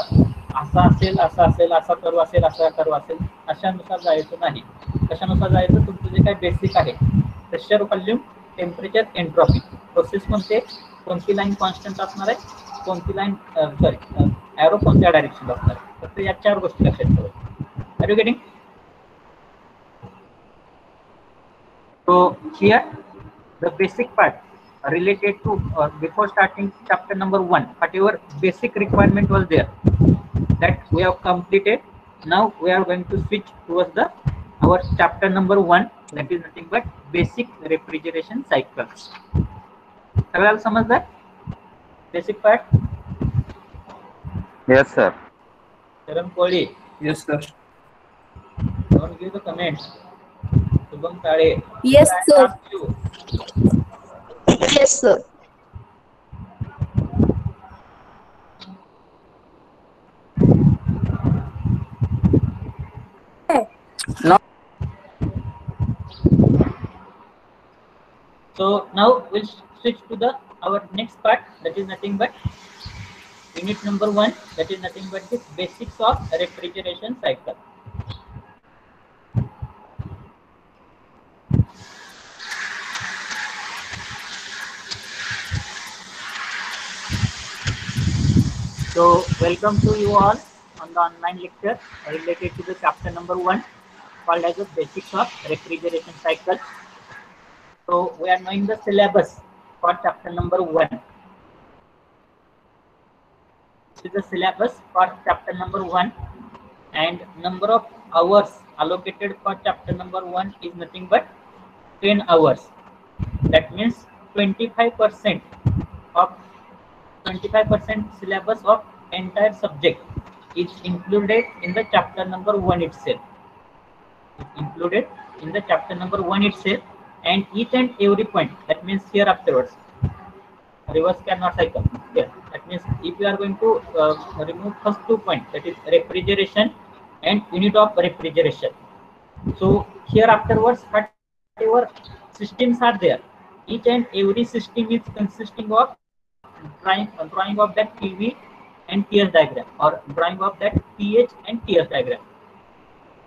असा असेल, असा असेल, असा कर्व असेल, असा कर्व असेल, अशानुसार जायचं नाही. कशानुसार जायचं, तुमचं जे काय बेसिक आहे, pressure, volume, temperature, entropy, process कोणते, कोणती लाईन कॉन्स्टंट असणार आहे, कोणती लाईन एरो कोणत्या डायरेक्शनला असणार आहे, फक्त या 4 गोष्टी लक्षात ठेवा. Are you getting? So here the basic part related to before starting chapter number 1, whatever basic requirement was there, that we have completed. Now we are going to switch towards our chapter number 1, that is nothing but basic refrigeration cycles. सगळ्याला समजलं basic part? Yes sir. चरण कोळी, Yes sir. don't give the comments. Shubham Kale, Yes, sir. Yes, sir. So now we'll switch to our next part, that is nothing but unit number 1, that is nothing but the basics of refrigeration cycle. So welcome to you all on the online lecture related to the chapter number 1, called as the basics of refrigeration cycle. So we are knowing the syllabus for chapter number 1. This is the syllabus for chapter number 1, and number of hours allocated for chapter number 1 is nothing but 10 hours. That means 25% syllabus of entire subject is included in the chapter number 1 itself. It's included in the chapter number 1 itself, and each and every point, that means here afterwards, reverse Carnot cycle. Yeah, that means if you are going to remove first 2 points, that is refrigeration and unit of refrigeration. So here afterwards, whatever systems are there, each and every system is consisting of drawing of that PV and TS diagram, or drawing of that pH and TS diagram.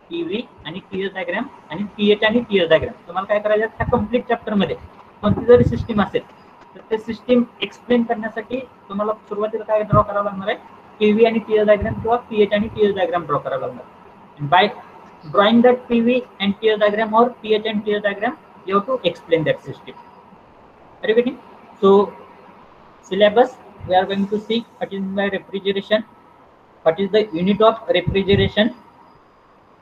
PV आणि TS diagram आणि pH आणि TS diagram. तुम्हाला काय करायचं, त्या complete chapter मध्ये कोणती जरी सिस्टीम असेल तर ते सिस्टीम एक्सप्लेन करण्यासाठी तुम्हाला सुरुवातीला काय ड्रॉ करावं लागणार आहे, PV आणि TS diagram किंवा pH आणि TS diagram ड्रॉ करावं लागणार. And by drawing that PV and TS diagram or pH and TS diagram, you have to explain that system. Are you getting? So syllabus, we are going to see what is by refrigeration, what is the unit of refrigeration,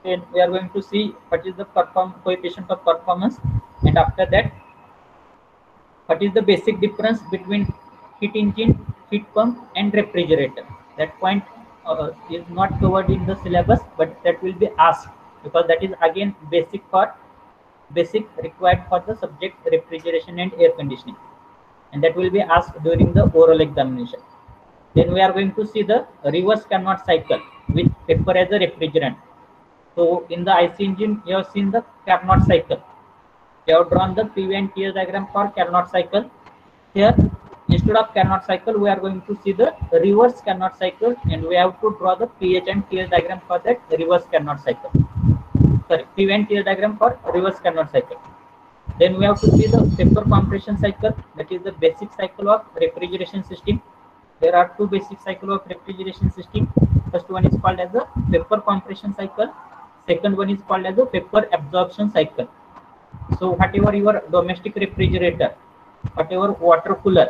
and we are going to see what is the coefficient of performance, and after that what is the basic difference between heat engine, heat pump and refrigerator. That point is not covered in the syllabus, but that will be asked, because that is again basic required for the subject refrigeration and air conditioning, and that will be asked during the oral examination. Then we are going to see the reverse Carnot cycle with pepper as a refrigerant. So in the IC engine, you have seen the Carnot cycle. You have drawn the PV and TS diagram for Carnot cycle. Here, instead of Carnot cycle, we are going to see the reverse Carnot cycle, and we have to draw the pH and TS diagram for that reverse Carnot cycle. Sorry, PV and TS diagram for reverse Carnot cycle. Then we have to see the pepper compression cycle, that is the basic cycle of refrigeration system. There are 2 basic cycle of refrigeration system. First one is called as the pepper compression cycle. Second one is called as the pepper absorption cycle. So whatever your domestic refrigerator, whatever water cooler,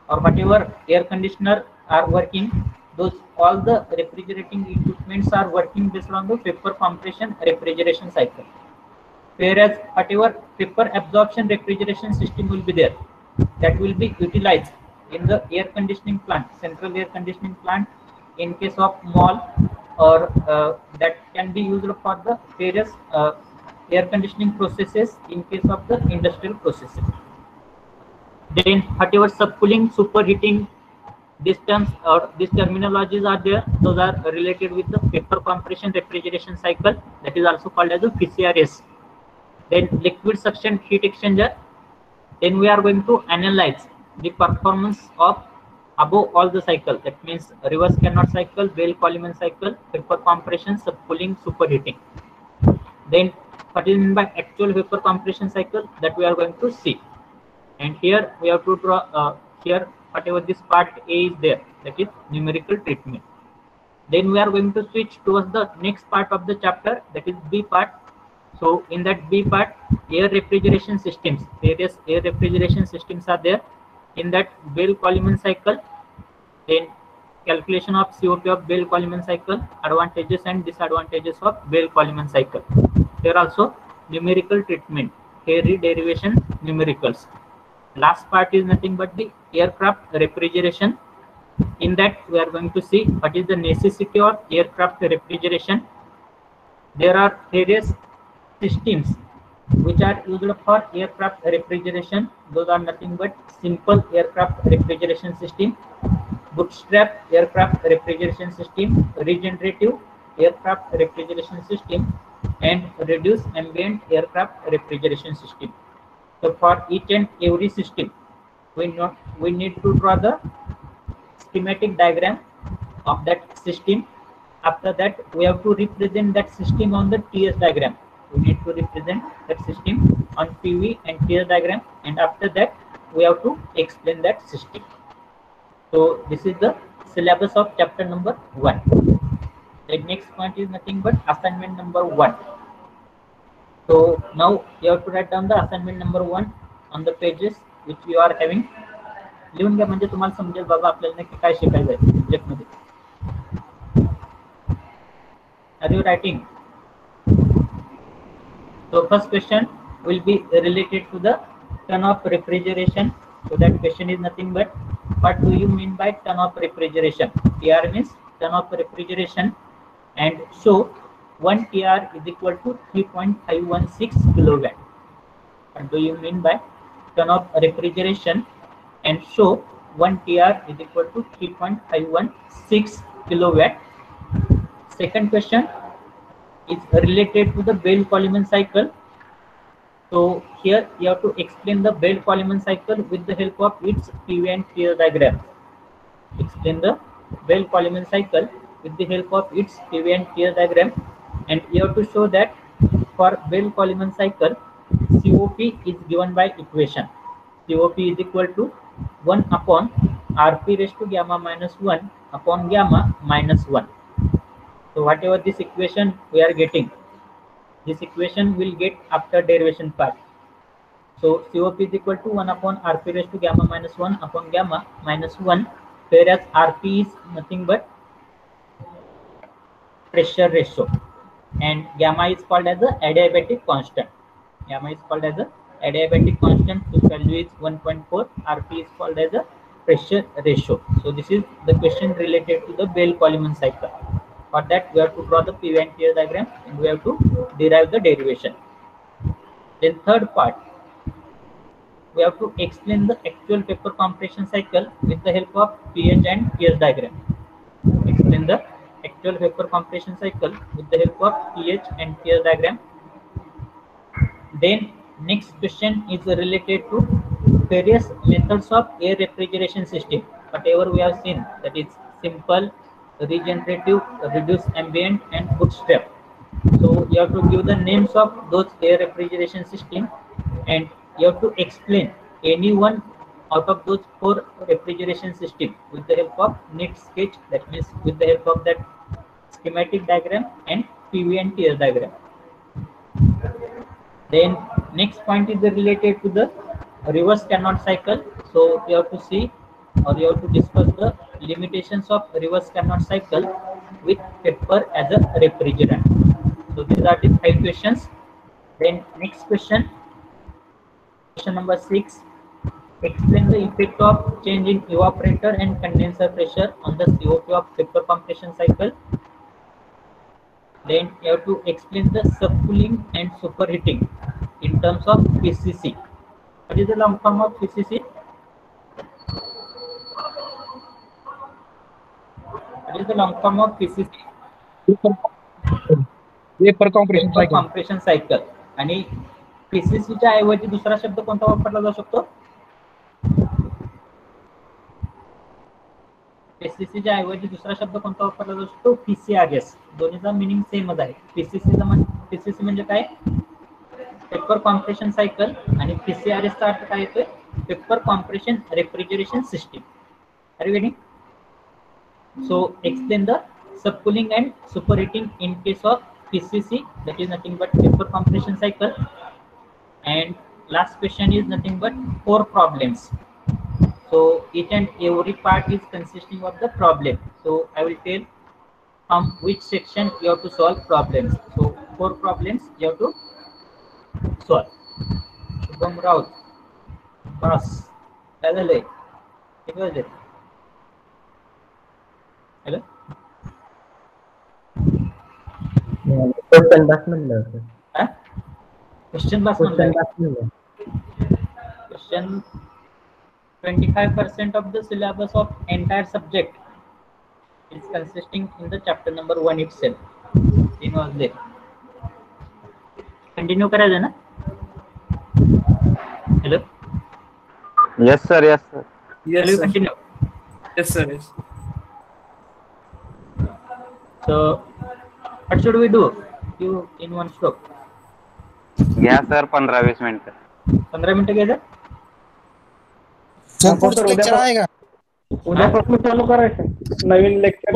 or whatever air conditioner are working, those all the refrigerating equipments are working based on the vapor compression refrigeration cycle. Whereas whatever vapor absorption refrigeration system will be there, that will be utilized in the air conditioning plant, central air conditioning plant, in case of mall, or that can be used for the various air conditioning processes in case of the industrial processes. Then whatever subcooling, superheating, these terms or these terminologies are there, those are related with the vapor compression refrigeration cycle, that is also called as a VCRS. Then liquid suction heat exchanger. Then we are going to analyze the performance of above all the cycle, that means reverse Carnot cycle, Bell-Coleman cycle, vapor compression, subcooling, superheating. Then what is meant by actual vapor compression cycle, that we are going to see. And here we have to draw here whatever this part A is there, that is numerical treatment. Then we are going to switch towards the next part of the chapter, that is B part. So in that B part, air refrigeration systems, various air refrigeration systems are there. In that Bell-Coleman cycle, then calculation of COP of Bell-Coleman cycle, advantages and disadvantages of Bell-Coleman cycle. There also numerical treatment, theory, derivation, numericals. Last part is nothing but the aircraft refrigeration. In that we are going to see what is the necessity of aircraft refrigeration. There are various systems which are used for aircraft refrigeration. Those are nothing but simple aircraft refrigeration system, bootstrap aircraft refrigeration system, regenerative aircraft refrigeration system, and reduced ambient aircraft refrigeration system. So for each and every system, we need to draw the schematic diagram of that system. After that, we have to represent that system on the TS diagram. We need to represent that system on PV and TS diagram, and after that, we have to explain that system. So this is the syllabus of chapter number 1. The next point is nothing but assignment number 1. So now you have to write down the assignment number 1 on the pages which you are having. लिहून घ्या म्हणजे तुम्हाला समजेल बाबा आपल्याला नक्की काय शिकायचं आहे सब्जेक्ट मध्ये. Are you writing? So first question will be related to the turn-off refrigeration. So that question is nothing but what do you mean by turn-off refrigeration? TR means turn-off refrigeration, and so 1 TR is equal to 3.516 kilowatt. What do you mean by turn-off refrigeration? And so 1 TR is equal to 3.516 kilowatt. Second question is related to the Bell-Coleman cycle. So here you have to explain the Bell-Coleman cycle with the help of its PV and TS diagram. Explain the Bell-Coleman cycle with the help of its PV and TS diagram, and you have to show that for Bell-Coleman cycle, COP is given by equation. COP is equal to 1 upon Rp raised to gamma minus 1 upon gamma minus 1. So whatever this equation we are getting, this equation will get after derivation part. So COP is equal to 1 upon Rp raised to gamma minus 1 upon gamma minus 1, whereas Rp is nothing but pressure ratio, and gamma is called as the adiabatic constant. Gamma is called as the adiabatic constant, whose value is 1.4. Rp is called as a pressure ratio. So this is the question related to the Bell-Coleman cycle. For that, we have to draw the PV and TS diagram, and we have to derive the derivation. Then third part, we have to explain the actual vapor compression cycle with the help of pH and TS diagram. Explain the actual vapor compression cycle with the help of pH and TS diagram. Then next question is related to various methods of air refrigeration system. Whatever we have seen, that is simple, regenerative, reduced ambient, and bootstrap. So you have to give the names of those air refrigeration system, and you have to explain any one out of those 4 refrigeration system with the help of neat sketch, that means with the help of that schematic diagram and PV and TS diagram. Then next point is related to the reverse Carnot cycle. So you have to see, or you have to discuss the limitations of reverse Carnot cycle with paper as a refrigerant. So these are the 5 questions. Then next question, question number 6. Explain the effect of change in evaporator and condenser pressure on the CO2 of paper compression cycle. Then you have to explain the subcooling and superheating in terms of PCC. What is the long form of PCC? What is the long form of PCC? Vapor compression Vapor cycle. compression cycle. आणि PCC च्या ऐवजी दुसरा शब्द कोणता वापरला जाऊ शकतो? PCC च्या ऐवजी दुसरा शब्द कोणता वापरला जाऊ शकतो? PCRS. दोन्हीचा मीनिंग सेमच आहे. PCC म्हणजे काय? पेपर कॉम्प्रेशन सायकल आणि PCRS चा अर्थ काय येतोय? Paper compression refrigeration system. Are you getting? So explain the subcooling and superheating in case of PCC, that is nothing but paper compression cycle. And last question is nothing but 4 problems. So each and every part is consisting of the problem. So I will tell from which section you have to solve problems. So 4 problems you have to solve. Shubham Raut, pass. Hello. Question बस म्हणलं होतं. Question bus question number. बस म्हणलं. Question 25% of the syllabus of entire subject is consisting in the chapter number 1 itself. तीन वाजले. Continue करायचं ना? Hello. Yes sir, yes sir. Shall we continue? Yes, sir. Yes. So what should we do? You in one stroke. घ्या sir 15-20 मिनिटं. 15 मिनिटं घ्यायचं. उद्यापासून चालू करायचं नवीन लेक्चर.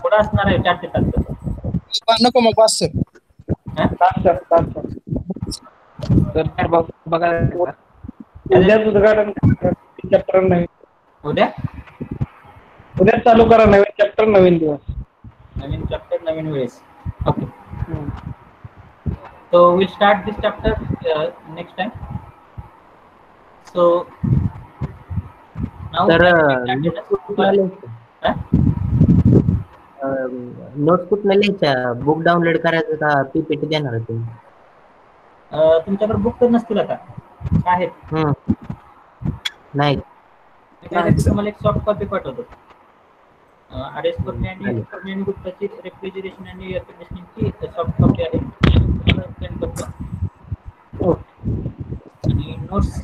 पुढं असणार आहे 4 ते 7. नको मग पास सर. तर बघा उद्याच उद्घाटन चॅप्टर नवीन. उद्या चालू करा नवीन चॅप्टर नवीन दिवस. नवीन चॅप्टर नवीन वेळेस. Okay. So we'll start this chapter next time. So now notes कुठनं लिहायच्या? बुक डाउनलोड करायचं का पीपीटी देणार तुम्ही? तुमच्याकडे बुक तर नसतील आता. आहेत. नाही. तुम्हाला एक सॉफ्ट कॉपी पाठवतो. RS करणे आणि गुप्ताची रेफ्रिजरेशन आणि एअर कंडिशनिंगची सॉफ्ट कॉपी आहे. तुम्हाला सेंड करतो. आणि नोट्स